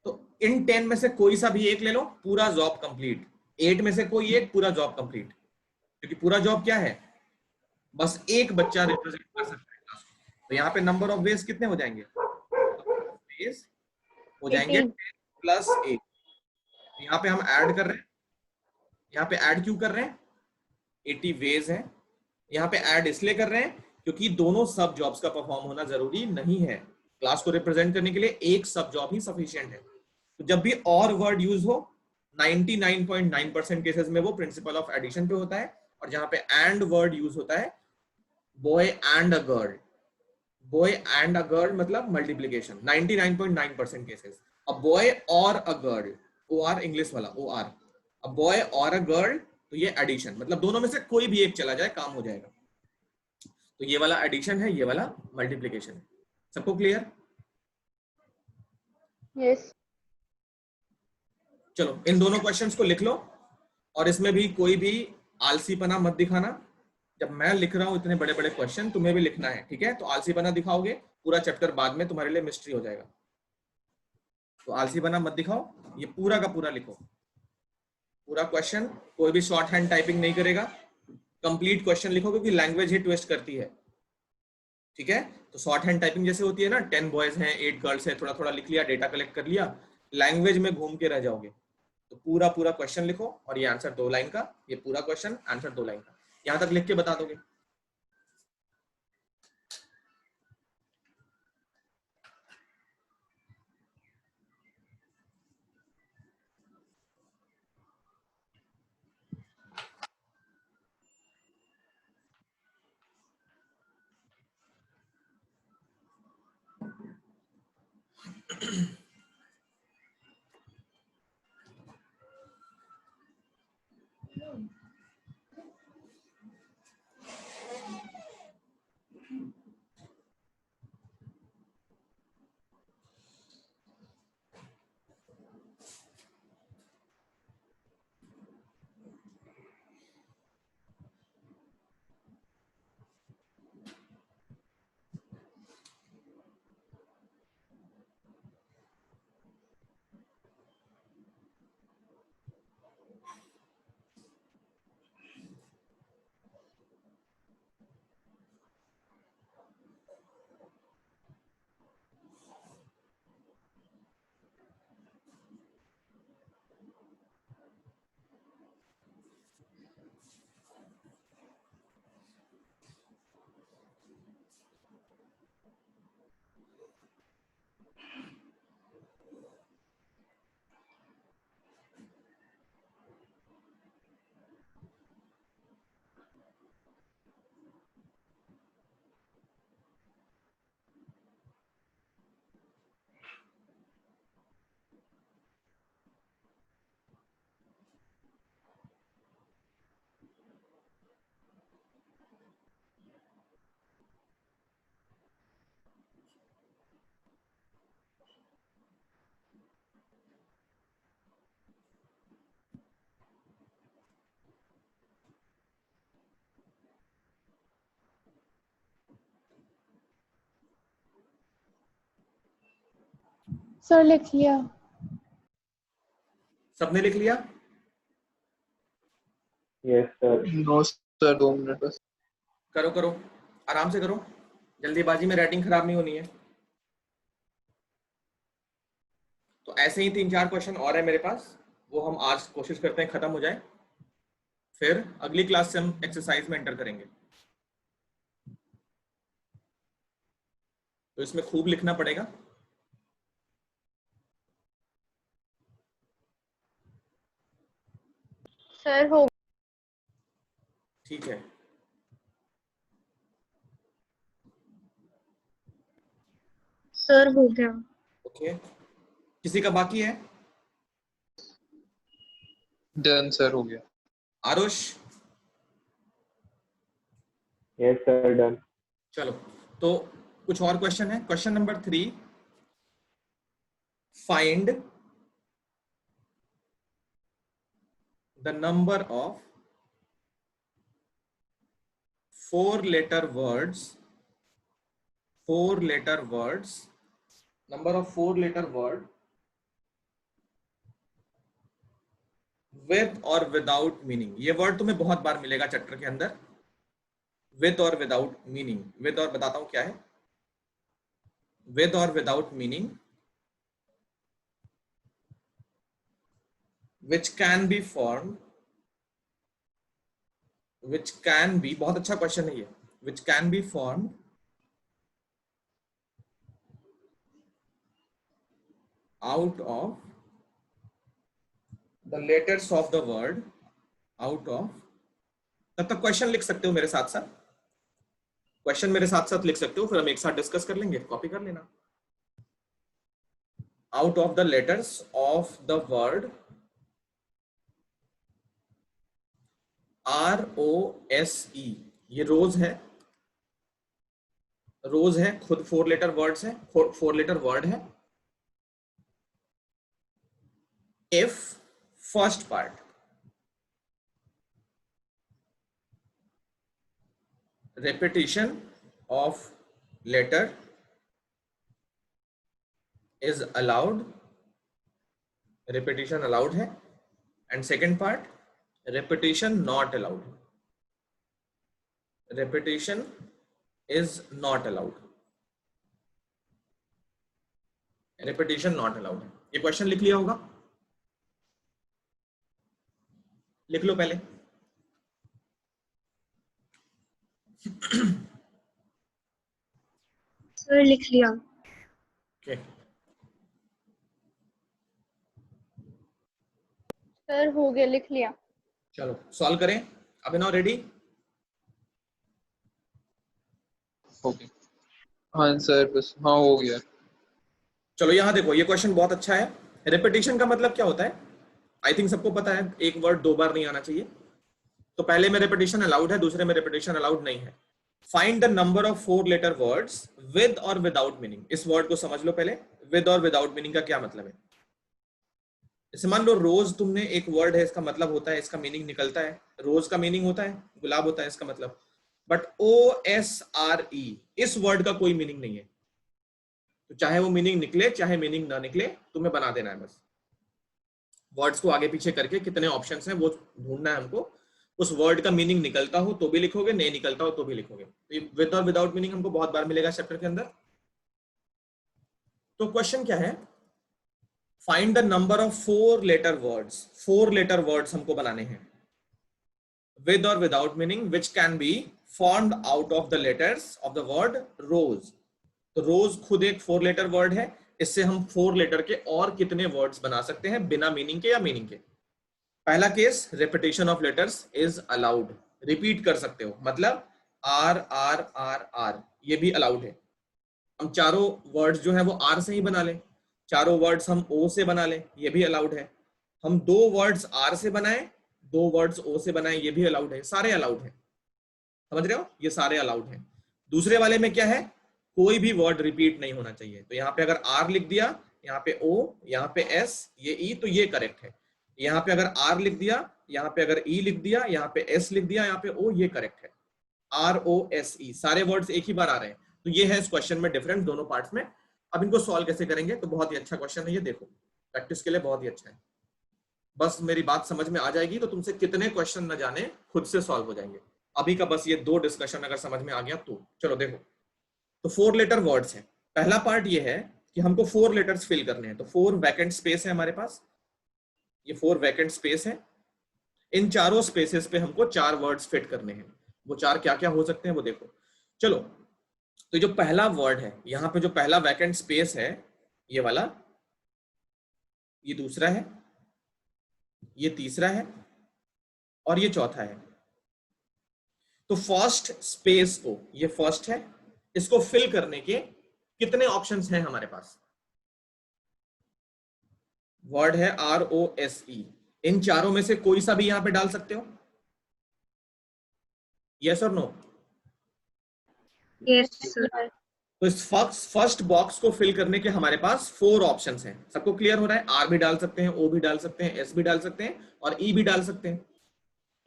तो इन 10 में से कोई सा भी एक ले लो, पूरा जॉब कंप्लीट। 8 में से कोई एक, पूरा जॉब कंप्लीट। क्योंकि पूरा जॉब क्या है, बस एक बच्चा रिप्रेजेंट कर सकता है क्लास को। तो यहाँ पे नंबर ऑफ वेज कितने हो जाएंगे, वेज हो जाएंगे 10 प्लस 8। यहाँ पे हम ऐड कर रहे हैं, यहाँ पे ऐड क्यों कर रहे हैं, 80 वेज है। यहाँ पे ऐड इसलिए कर रहे हैं क्योंकि दोनों सब जॉब्स का परफॉर्म होना जरूरी नहीं है। क्लास को रिप्रेजेंट करने के लिए एक सब जॉब ही सफिशिएंट है। तो जब भी और वर्ड यूज हो, 99.9% केसेस में वो प्रिंसिपल ऑफ एडिशन पे होता है। और जहां पे एंड वर्ड यूज होता है, boy and a girl, boy and a girl मतलब मल्टीप्लीकेशन, 99.9% केसेस। अ बॉय और a girl, O R English वाला ओ आर, अ बॉय और अ गर्ल, तो ये एडिशन, मतलब दोनों में से कोई भी एक चला जाए काम हो जाएगा। तो ये वाला एडिशन है, ये वाला मल्टीप्लीकेशन है। सबको क्लियर। यस। चलो इन दोनों क्वेश्चंस को लिख लो, और इसमें भी कोई भी आलसीपना मत दिखाना। जब मैं लिख रहा हूं इतने बड़े बड़े क्वेश्चन, तुम्हें भी लिखना है, ठीक है। तो आलसीपना दिखाओगे, पूरा चैप्टर बाद में तुम्हारे लिए मिस्ट्री हो जाएगा। तो आलसीपना मत दिखाओ, ये पूरा का पूरा लिखो, पूरा क्वेश्चन। कोई भी शॉर्ट हैंड टाइपिंग नहीं करेगा, कंप्लीट क्वेश्चन लिखो, क्योंकि लैंग्वेज ही ट्विस्ट करती है, ठीक है। तो शॉर्ट हैंड टाइपिंग जैसे होती है ना, 10 बॉयज हैं 8 गर्ल्स हैं, थोड़ा थोड़ा लिख लिया, डेटा कलेक्ट कर लिया, लैंग्वेज में घूम के रह जाओगे। तो पूरा पूरा क्वेश्चन लिखो, और ये आंसर 2 लाइन का, ये पूरा क्वेश्चन आंसर 2 लाइन का, यहां तक लिख के बता दोगे। सर लिख लिया। सबने लिख लिया? Yes sir. No sir, 2 minute बस। करो करो, आराम से करो, जल्दीबाजी में राइटिंग खराब नहीं होनी है। तो ऐसे ही 3-4 क्वेश्चन और है मेरे पास, वो हम आज कोशिश करते हैं खत्म हो जाए, फिर अगली क्लास से हम एक्सरसाइज में एंटर करेंगे। तो इसमें खूब लिखना पड़ेगा। सर हो ठीक है, सर हो गया। ओके। किसी का बाकी है? डन सर, हो गया। आरुष? Yes sir, done. चलो, तो कुछ और क्वेश्चन है। Question number 3, find the number of 4-letter words, number of 4-letter word with or without meaning। ये वर्ड तुम्हें बहुत बार मिलेगा चैप्टर के अंदर, with और without meaning। with और बताता हूं क्या है। with और without meaning which can be formed, बहुत अच्छा क्वेश्चन है ये, which can be formed out of the letters of the word, out of, तब तक क्वेश्चन लिख सकते हो मेरे साथ साथ, क्वेश्चन मेरे साथ साथ लिख सकते हो, फिर हम एक साथ डिस्कस कर लेंगे, कॉपी कर लेना। Out of the letters of the word ROSE, ये रोज है, रोज है, खुद 4-letter वर्ड्स है, 4-letter वर्ड है। If first part repetition of letter is allowed, repetition allowed है, and second part repetition not allowed, repetition is not allowed, repetition not allowed। ये question लिख लिया होगा, लिख लो पहले। सर लिख लिया। okay. सर हो गया, लिख लिया। चलो सॉल्व करें। अभिनव रेडी? हो गया। हाँ सर, बस हाँ हो गया। चलो यहाँ देखो, ये क्वेश्चन बहुत अच्छा है। रिपीटिशन का मतलब क्या होता है? आई थिंक सबको पता है, एक वर्ड 2 बार नहीं आना चाहिए। तो पहले में रिपीटिशन अलाउड है, दूसरे में रिपीटिशन अलाउड नहीं है। Find the number of 4 letter words with और विदाउट मीनिंग। इस वर्ड को समझ लो पहले, विद और विदाउट मीनिंग का क्या मतलब है। जैसे मान लो रोज, तुमने एक वर्ड है, इसका मतलब होता है, इसका मीनिंग निकलता है, रोज का मीनिंग होता है गुलाब होता है इसका मतलब, बट OSRE इस वर्ड का कोई मीनिंग नहीं है। तो चाहे वो मीनिंग निकले चाहे मीनिंग ना निकले, तुम्हें बना देना है बस। वर्ड्स को आगे पीछे करके कितने ऑप्शंस हैं वो ढूंढना है हमको। उस वर्ड का मीनिंग निकलता हो तो भी लिखोगे, नहीं निकलता हो तो भी लिखोगे। तो विद और विदाउट मीनिंग हमको बहुत बार मिलेगा चैप्टर के अंदर। तो क्वेश्चन क्या है? Find the number of 4 letter words. 4 letter words हमको बनाने हैं विद और without meaning, which can be formed out of the letters of the word rose. तो रोज खुद एक 4 लेटर वर्ड है, इससे हम 4 लेटर के और कितने वर्ड्स बना सकते हैं बिना मीनिंग के या मीनिंग के। पहला case, repetition of letters is allowed. Repeat कर सकते हो, मतलब आर आर आर आर, ये भी अलाउड है। हम चारों वर्ड्स जो है वो आर से ही बना लें, चारों वर्ड्स हम ओ से बना लें, ये भी अलाउड है। हम 2 वर्ड्स आर से बनाएं, 2 वर्ड्स ओ से बनाएं, ये भी अलाउड है। सारे अलाउड है, समझ रहे हो, ये सारे अलाउड हैं। दूसरे वाले में क्या है? कोई भी वर्ड रिपीट नहीं होना चाहिए। तो यहाँ पे अगर आर लिख दिया, यहाँ पे ओ, यहाँ पे एस, ये ई, तो ये करेक्ट है। यहाँ पे अगर आर लिख दिया, यहाँ पे अगर ई लिख दिया, यहाँ पे एस लिख दिया, यहाँ पे ओ, ये करेक्ट है। ROSE सारे वर्ड्स एक ही बार आ रहे हैं। तो ये है इस क्वेश्चन में डिफरेंस दोनों पार्ट्स में। अब इनको सॉल्व कैसे करेंगे? तो बहुत ही अच्छा क्वेश्चन है ये, देखो प्रैक्टिस के लिए बहुत ही अच्छा है। बस मेरी बात समझ में आ जाएगी तो तुमसे कितने क्वेश्चन न जाने खुद से सॉल्व हो जाएंगे। अभी का बस ये 2 डिस्कशन अगर समझ में आ गया तो चलो देखो। तो 4 लेटर वर्ड्स हैं। पहला पार्ट ये है कि हमको 4 लेटर्स फिल करने हैं। तो 4 वैकेंट स्पेस है हमारे पास, ये 4 वैकेंट स्पेस है। इन चारों स्पेसेस पे हमको 4 वर्ड्स फिट करने हैं। वो 4 क्या क्या हो सकते हैं वो देखो। चलो, तो जो पहला वर्ड है, यहाँ पे जो पहला वैकेंट स्पेस है ये वाला, ये दूसरा है, ये तीसरा है और ये चौथा है। तो फर्स्ट स्पेस को, ये फर्स्ट है, इसको फिल करने के कितने ऑप्शंस हैं हमारे पास? वर्ड है ROSE। इन चारों में से कोई सा भी यहां पे डाल सकते हो, यस और नो? Yes sir. तो इस फर्स्ट बॉक्स को फिल करने के हमारे पास 4 ऑप्शंस हैं। सबको क्लियर हो रहा है? आर भी डाल सकते हैं, ओ भी डाल सकते हैं, एस भी डाल सकते हैं और ई भी डाल सकते हैं।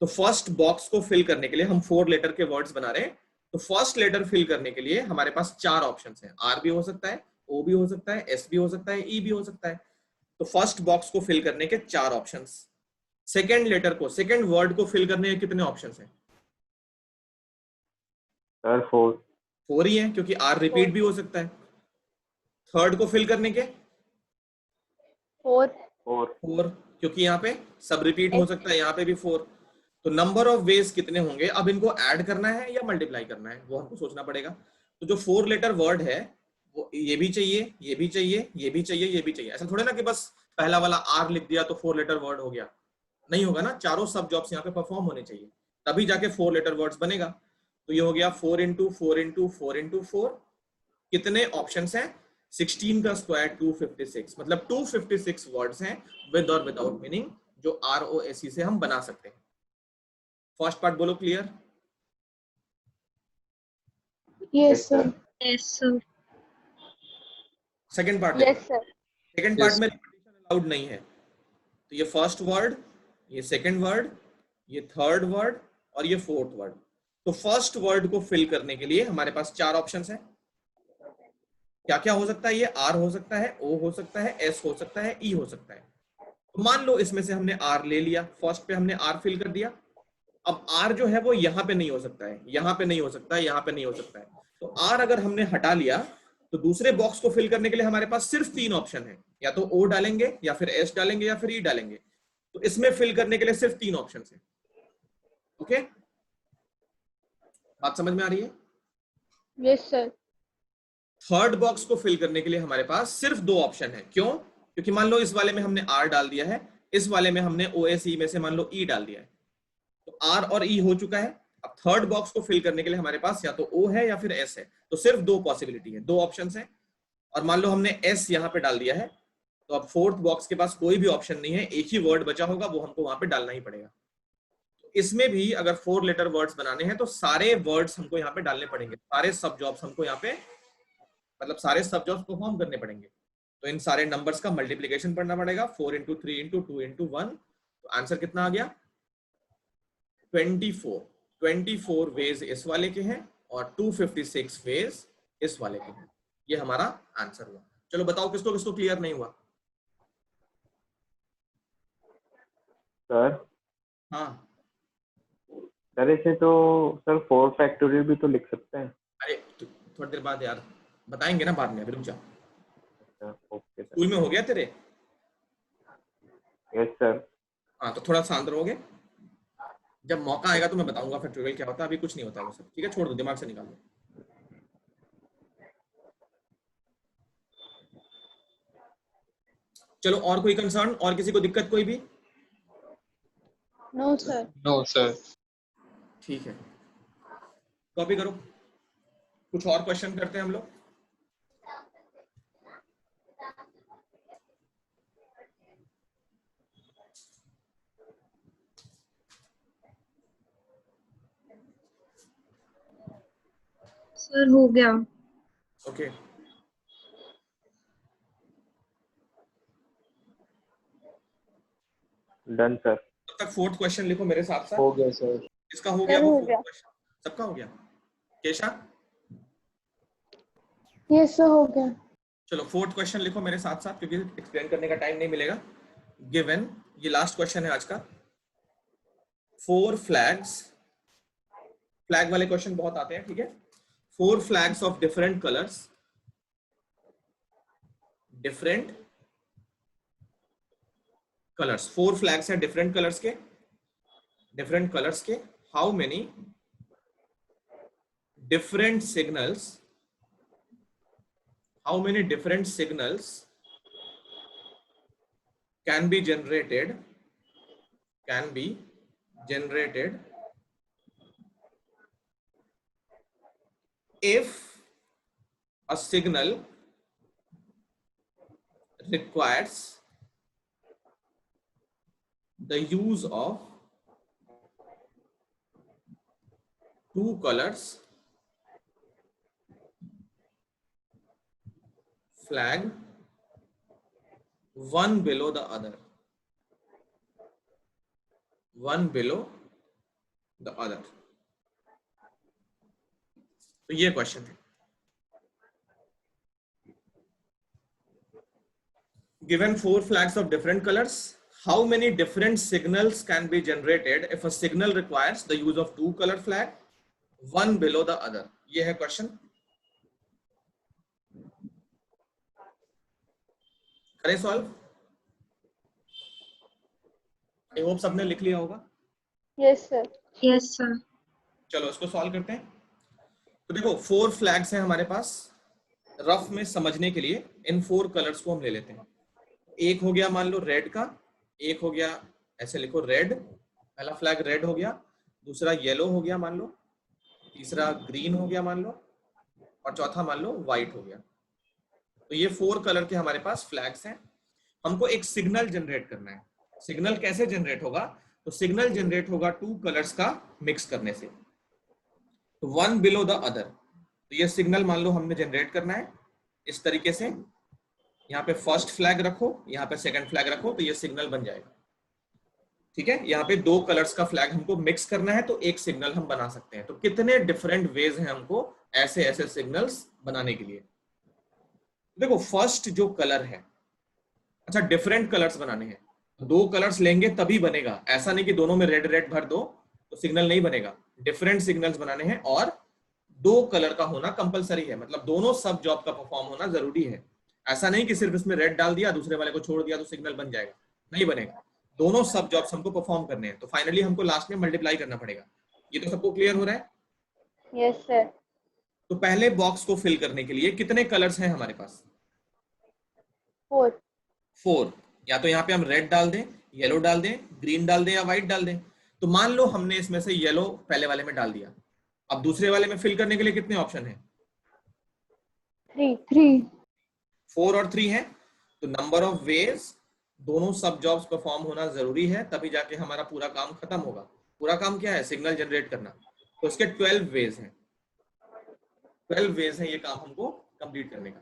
तो फर्स्ट बॉक्स को फिल करने के लिए हम 4 लेटर के वर्ड्स बना रहे हैं। तो फर्स्ट लेटर फिल करने के लिए हमारे पास 4 ऑप्शंस हैं। आर भी हो सकता है, ओ भी हो सकता है, एस भी हो सकता है, ई भी हो सकता है। तो फर्स्ट बॉक्स को फिल करने के 4 ऑप्शंस। सेकेंड लेटर को, सेकेंड वर्ड को फिल करने के कितने ऑप्शंस हैं? सर 4। 4 ही है, क्योंकि आर रिपीट भी हो सकता है। थर्ड को फिल करने के 4 4, क्योंकि यहाँ पे सब रिपीट हो सकता है, यहाँ पे भी 4। तो नंबर ऑफ वेज कितने होंगे? अब इनको ऐड करना है या मल्टीप्लाई करना है वो हमको सोचना पड़ेगा। तो जो 4 लेटर वर्ड है वो ये भी चाहिए, ये भी चाहिए, ये भी चाहिए, ये भी चाहिए। ऐसा थोड़ा ना कि बस पहला वाला आर लिख दिया तो 4 लेटर वर्ड हो गया, नहीं होगा ना। चारों सब जॉब्स यहाँ पे परफॉर्म होने चाहिए, तभी जाके 4 लेटर वर्ड्स बनेगा। तो ये हो गया 4 into 4 into 4 into 4। कितने ऑप्शंस हैं? 16 का स्क्वायर 256, मतलब 256 वर्ड्स हैं विद और विदाउट मीनिंग जो ROSE से हम बना सकते हैं। फर्स्ट पार्ट बोलो clear? Yes sir. Yes sir. Second part yes sir. Second part में रिपीटिशन अलाउड नहीं है। तो ये फर्स्ट वर्ड, ये सेकंड वर्ड, ये थर्ड वर्ड और ये फोर्थ वर्ड। तो फर्स्ट वर्ड को फिल करने के लिए हमारे पास 4 ऑप्शंस हैं। क्या क्या हो सकता है? ये आर हो सकता है, ओ हो सकता है, एस हो सकता है, ई हो सकता है। तो मान लो इसमें से हमने आर ले लिया, फर्स्ट पे हमने आर फिल कर दिया। अब आर जो है वो यहाँ पे नहीं हो सकता है, यहाँ पे नहीं हो सकता है, यहाँ पे नहीं हो सकता है। तो आर अगर हमने हटा लिया तो दूसरे बॉक्स को फिल करने के लिए हमारे पास सिर्फ 3 ऑप्शन है, या तो ओ डालेंगे या फिर एस डालेंगे या फिर ई डालेंगे। तो इसमें फिल करने के लिए सिर्फ 3 ऑप्शन है। ओके, बात समझ में आ रही है? Yes sir. थर्ड बॉक्स को फिल करने के लिए हमारे पास सिर्फ 2 ऑप्शन है। क्यों? क्योंकि मान लो इस वाले में हमने आर डाल दिया है, इस वाले में हमने OSE में से मान लो ई डाल दिया है। तो आर और ई हो चुका है। अब थर्ड बॉक्स को फिल करने के लिए हमारे पास या तो ओ है या फिर एस है। तो सिर्फ 2 पॉसिबिलिटी है, 2 ऑप्शन है। और मान लो हमने एस यहाँ पे डाल दिया है, तो अब फोर्थ बॉक्स के पास कोई भी ऑप्शन नहीं है, एक ही वर्ड बचा होगा, वो हमको वहां पे डालना ही पड़ेगा। इसमें भी अगर 4 लेटर वर्ड्स बनाने हैं तो सारे वर्ड्स हमको यहाँ पे डालने पड़ेंगे, सारे सब जॉब्स हमको यहाँ पे, मतलब सारे सब जॉब्स परफॉर्म करने पड़ेंगे। तो इन सारे नंबर्स का मल्टीप्लीकेशन पढ़ना पड़ेगा, 4 इंटू 3 इंटू 2 इंटू 1। तो आंसर कितना आ गया? 24। 24 वेज इस वाले के हैं और 256 वेज इस वाले के हैं। ये हमारा आंसर हुआ। चलो बताओ किसको किसको क्लियर नहीं हुआ? सर हाँ सर इसे तो सर 4 फैक्टोरियल भी तो लिख सकते हैं। अरे थोड़ी देर बाद यार बताएंगे ना, बाद में, अभी रुक जा। Okay sir. स्कूल में हो गया तेरे? Yes sir. हाँ तो थोड़ा शांत रहोगे, जब मौका आएगा तो मैं बताऊंगा फैक्टोरियल क्या होता है, अभी कुछ नहीं होता है वो सब, ठीक है? छोड़ दो, दिमाग से निकाल दो। चलो और कोई कंसर्न, और किसी को दिक्कत कोई भी? No sir. No sir. ठीक है, कॉपी करो। कुछ और क्वेश्चन करते हैं हम लोग। सर हो गया। Okay done sir. तब तक फोर्थ क्वेश्चन लिखो मेरे साथ साथ। हो गया सर। इसका हो गया सर, वो हो फोर्थ गया। क्वेश्चन? सबका हो गया? केशा? यस सर, हो गया। चलो फोर्थ क्वेश्चन लिखो मेरे साथ साथ, क्योंकि एक्सप्लेन करने का टाइम नहीं मिलेगा। गिवन, ये लास्ट क्वेश्चन है आज का। 4 फ्लैग्स, फ्लैग वाले क्वेश्चन बहुत आते हैं, ठीक है? 4 flags of different colours, different colours, 4 flags हैं डिफरेंट कलर्स के, डिफरेंट कलर्स के। How many different signals, how many different signals can be generated if a signal requires the use of 2 colors, flag, one below the other, one below the other। तो ये question है। Given 4 flags of different colors, how many different signals can be generated if a signal requires the use of 2 color flag, one below the other? ये है question. करें solve? I hope सबने लिख लिया होगा। Yes sir. Yes sir. चलो इसको solve करते हैं। तो देखो 4 फ्लैग्स हैं हमारे पास, रफ में समझने के लिए इन 4 कलर्स को हम ले लेते हैं। एक हो गया मान लो रेड का, एक हो गया, ऐसे लिखो रेड, पहला फ्लैग रेड हो गया, दूसरा येलो हो गया मान लो, तीसरा ग्रीन हो गया मान लो, और चौथा मान लो व्हाइट हो गया। तो ये 4 कलर के हमारे पास फ्लैग्स हैं। हमको एक सिग्नल जनरेट करना है। सिग्नल कैसे जनरेट होगा? तो सिग्नल जनरेट होगा 2 कलर्स का मिक्स करने से, तो वन बिलो द अदर। तो ये सिग्नल मान लो हमने जनरेट करना है इस तरीके से, यहाँ पे फर्स्ट फ्लैग रखो, यहाँ पे सेकंड फ्लैग रखो, तो ये सिग्नल बन जाएगा। ठीक है, यहाँ पे 2 कलर्स का फ्लैग हमको मिक्स करना है, तो एक सिग्नल हम बना सकते हैं। तो कितने डिफरेंट वेज हैं हमको ऐसे ऐसे सिग्नल्स बनाने के लिए? देखो फर्स्ट जो कलर है, अच्छा डिफरेंट कलर्स बनाने हैं, 2 कलर्स लेंगे तभी बनेगा। ऐसा नहीं कि दोनों में रेड रेड भर दो तो सिग्नल नहीं बनेगा। डिफरेंट सिग्नल्स बनाने हैं और 2 कलर का होना कंपलसरी है, मतलब दोनों सब जॉब का परफॉर्म होना जरूरी है। ऐसा नहीं कि सिर्फ इसमें रेड डाल दिया दूसरे वाले को छोड़ दिया तो सिग्नल बन जाएगा, नहीं बनेगा। दोनों सब जॉब्स हमको परफॉर्म करने हैं, तो फाइनली हमको लास्ट में मल्टीप्लाई करना पड़ेगा। ये तो सबको क्लियर हो रहा है? Yes sir. तो पहले बॉक्स को फिल करने के लिए कितने कलर्स हैं हमारे पास? 4। या तो यहाँ पे हम रेड डाल दें, येलो डाल दें, ग्रीन डाल दें या व्हाइट डाल दें। तो मान लो हमने इसमें से येलो पहले वाले में डाल दिया, अब दूसरे वाले में फिल करने के लिए कितने ऑप्शन हैं? 3। 4 और 3 है, तो नंबर ऑफ वेज दोनों सब जॉब्स परफॉर्म होना जरूरी है, तभी जाके हमारा पूरा काम खत्म होगा। पूरा काम क्या है? सिग्नल जनरेट करना। तो इसके 12 वेज हैं, 12 वेज हैं ये काम हमको कंप्लीट करने का।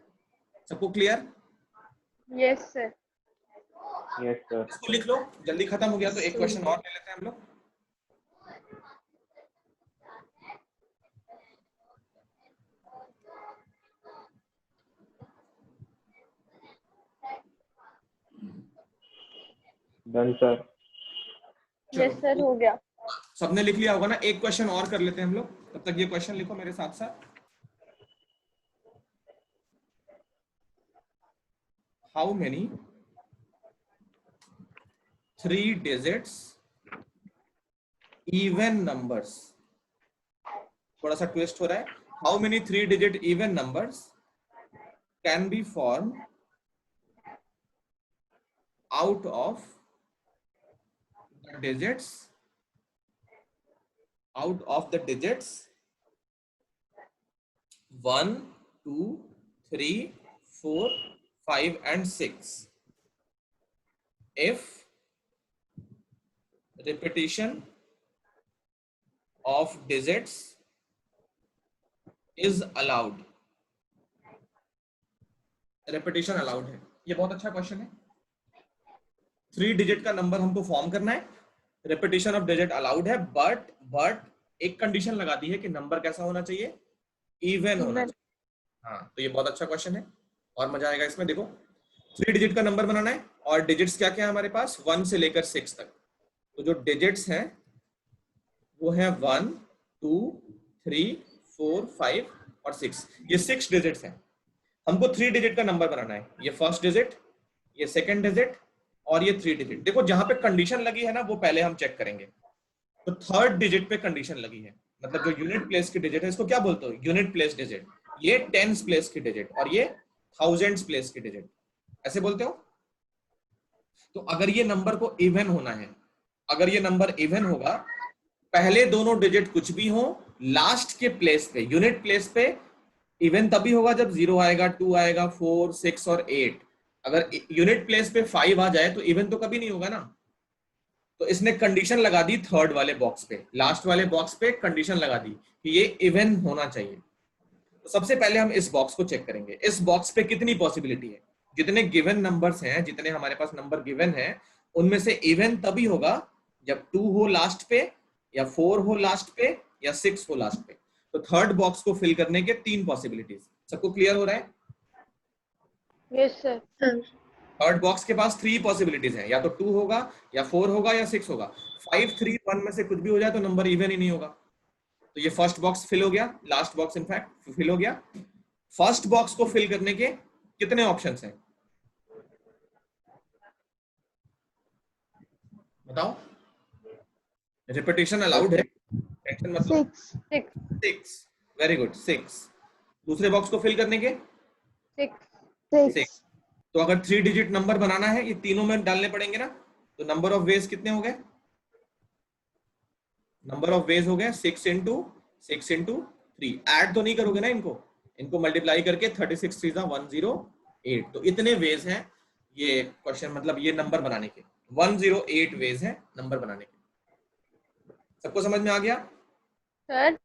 सबको clear? Yes sir. Yes sir. इसको लिख लो, जल्दी खत्म हो गया तो एक क्वेश्चन और ले लेते हैं हम लोग। Done sir. यस सर, हो गया। सबने लिख लिया होगा ना? एक क्वेश्चन और कर लेते हैं हम लोग, तब तक ये क्वेश्चन लिखो मेरे साथ साथ। How many 3 digits even numbers, थोड़ा सा ट्विस्ट हो रहा है। How many 3 digit even numbers can be formed out of the digits 1, 2, 3, 4, 5 and 6 if repetition of digits is allowed। Repetition allowed है, ये बहुत अच्छा क्वेश्चन है। 3 डिजिट का नंबर हमको फॉर्म करना है, रेपिटेशन ऑफ डिजिट अलाउड है, बट एक कंडीशन लगा दी है कि नंबर कैसा होना चाहिए? इवन होना चाहिए। हाँ, तो ये बहुत अच्छा क्वेश्चन है और मजा आएगा इसमें। देखो 3 डिजिट का नंबर बनाना है और डिजिट्स क्या क्या है हमारे पास? 1 से लेकर 6 तक। तो जो डिजिट्स हैं वो है 1, 2, 3, 4, 5 और 6। ये 6 डिजिट्स हैं। हमको 3 डिजिट का नंबर बनाना है। ये फर्स्ट डिजिट, ये सेकंड डिजिट और ये 3 डिजिट। देखो जहां पे कंडीशन लगी है ना वो पहले हम चेक करेंगे। तो थर्ड डिजिट पे कंडीशन लगी है, मतलब जो यूनिट प्लेस की डिजिट है इसको क्या बोलते हो? Unit place digit. ये टेंस प्लेस की डिजिट और ये थाउजेंड्स प्लेस की डिजिट, ऐसे बोलते हो। तो अगर ये नंबर को इवन होना है, अगर ये नंबर इवन होगा, पहले दोनों डिजिट कुछ भी हो, लास्ट के प्लेस पे यूनिट प्लेस पे इवन तभी होगा जब 0 आएगा, 2 आएगा, 4, 6 और 8। अगर यूनिट प्लेस पे 5 आ जाए तो इवन तो कभी नहीं होगा ना। तो इसने कंडीशन लगा दी थर्ड वाले बॉक्स पे, लास्ट वाले बॉक्स पे कंडीशन लगा दी कि ये इवन होना चाहिए। तो सबसे पहले हम इस बॉक्स को चेक करेंगे। इस बॉक्स पे कितनी पॉसिबिलिटी है? जितने गिवन नंबर्स हैं, जितने हमारे पास नंबर गिवन है, उनमें से इवन तभी होगा जब 2 हो लास्ट पे, या 4 हो लास्ट पे, या 6 हो लास्ट पे। तो थर्ड बॉक्स को फिल करने के 3 पॉसिबिलिटीज। सबको क्लियर हो रहा है? Yes sir. थर्ड बॉक्स के पास 3 पॉसिबिलिटीज हैं, या तो 2 होगा, या 4 होगा, या 6 होगा। 5, 3, 1 में से कुछ भी हो जाए तो नंबर इवन ही नहीं होगा। तो ये फर्स्ट बॉक्स फिल हो गया, लास्ट बॉक्स इनफैक्ट फिल हो गया। फर्स्ट बॉक्स को फिल करने के कितने ऑप्शंस हैं बताओ? रिपीटेशन अलाउड है, टेंशन मत लो। 6, वेरी गुड, 6। दूसरे बॉक्स को फिल करने के 6। तो अगर 3 डिजिट नंबर बनाना है, ये तीनों में डालने पड़ेंगे ना। तो नंबर ऑफ वेज कितने हो गए? नंबर ऑफ वेज हो गए 6 इंटू 3। ऐड तो नहीं करोगे ना इनको, इनको मल्टीप्लाई करके 36 3 108। तो इतने वेज हैं ये क्वेश्चन, मतलब ये नंबर बनाने के 108 वेज हैं नंबर बनाने के। सबको समझ में आ गया? सर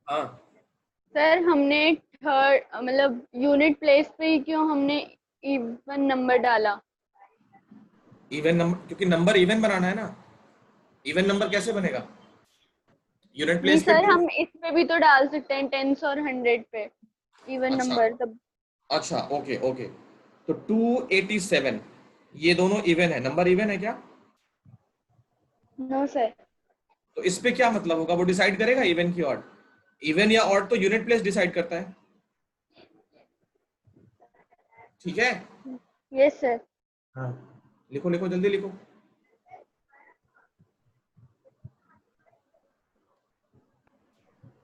हाँ सर, हमने थर्ड मतलब यूनिट प्लेस पे ही क्यों हमने इवन नंबर डाला? इवन नंबर, क्योंकि नंबर इवन बनाना है ना। इवन नंबर कैसे बनेगा? यूनिट नहीं प्लेस पे सर, हम इस पे भी तो डाल सकते हैं, 10s और 100 पे इवन अच्छा। नंबर तब। अच्छा ओके ओके। तो 287 ये दोनों इवन है, नंबर इवन है क्या? No sir. तो इस पे क्या मतलब होगा? वो डिसाइड करेगा इवन की ऑड। इवन या ऑड तो यूनिट प्लेस डिसाइड करता है, ठीक है? Yes sir. हाँ लिखो लिखो, जल्दी लिखो।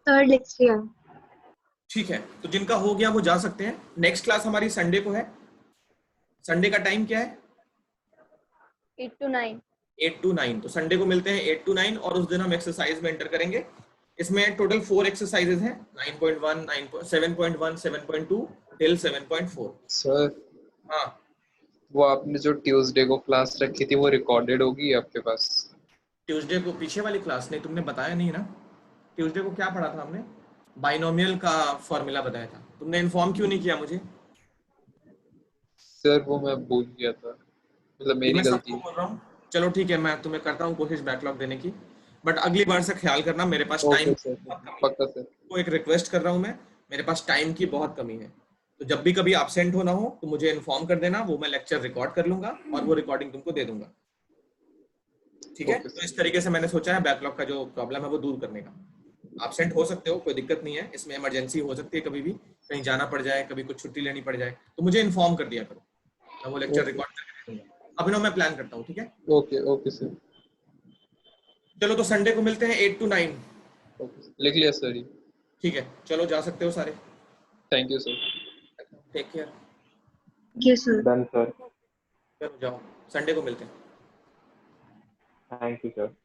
थर्ड लिख लिया। ठीक है, तो जिनका हो गया वो जा सकते हैं। नेक्स्ट क्लास हमारी संडे को है। संडे का टाइम क्या है? 8 to 9। 8 to 9। तो संडे को मिलते हैं 8 to 9 और उस दिन हम एक्सरसाइज में एंटर करेंगे। इसमें टोटल 4 एक्सरसाइजेज हैं, 9.1, 7.1, 7.2 टिल 7.4। सर हाँ, वो आपने जो ट्यूसडे को क्लास रखी थी वो रिकॉर्डेड होगी आपके पास? ट्यूसडे को पीछे वाली क्लास नहीं, तुमने बताया नहीं ना। ट्यूसडे को क्या पढ़ा था हमने? बाइनोमियल का फॉर्मूला बताया था, तुमने इन्फॉर्म क्यों नहीं किया मुझे? सर वो मैं भूल गया था, मतलब ये मेरी मैं गलती सबको है। बोल रहा हूँ। चलो ठीक है, मैं तुम्हें करता हूँ कोशिश बैकलॉग देने की, बट अगली बार से ख्याल करना, मेरे पास टाइम ओके सर, बहुत कमी है। पक्का सर। को एक रिक्वेस्ट कर रहा हूँ मैं, मेरे पास टाइम की बहुत कमी है, तो जब भी कभी एब्सेंट होना हो तो मुझे इन्फॉर्म कर देना, वो मैं लेक्चर रिकॉर्ड कर लूंगा और वो रिकॉर्डिंग तुमको दे दूंगा। ठीक है, ओके तो सर। इस तरीके से मैंने सोचा है बैकलॉग का जो प्रॉब्लम है वो दूर करने का। एब्सेंट हो सकते हो, कोई दिक्कत नहीं है, इसमें इमरजेंसी हो सकती है, कभी भी कहीं जाना पड़ जाए, कभी कुछ छुट्टी लेनी पड़ जाए, तो मुझे इन्फॉर्म कर दिया करो, मैं वो लेक्चर ओके रिकॉर्ड करके दे दूंगा। अभिनव मैं प्लान करता हूँ, ठीक है? Okay okay sir. चलो तो संडे को मिलते हैं 8 to 9। ओके, लिख लिया सर ये। ठीक है, चलो जा सकते हो सारे। Thank you sir. Take care. Yes sir. Done sir. चलो जाओ, संडे को मिलते हैं। Thank you sir.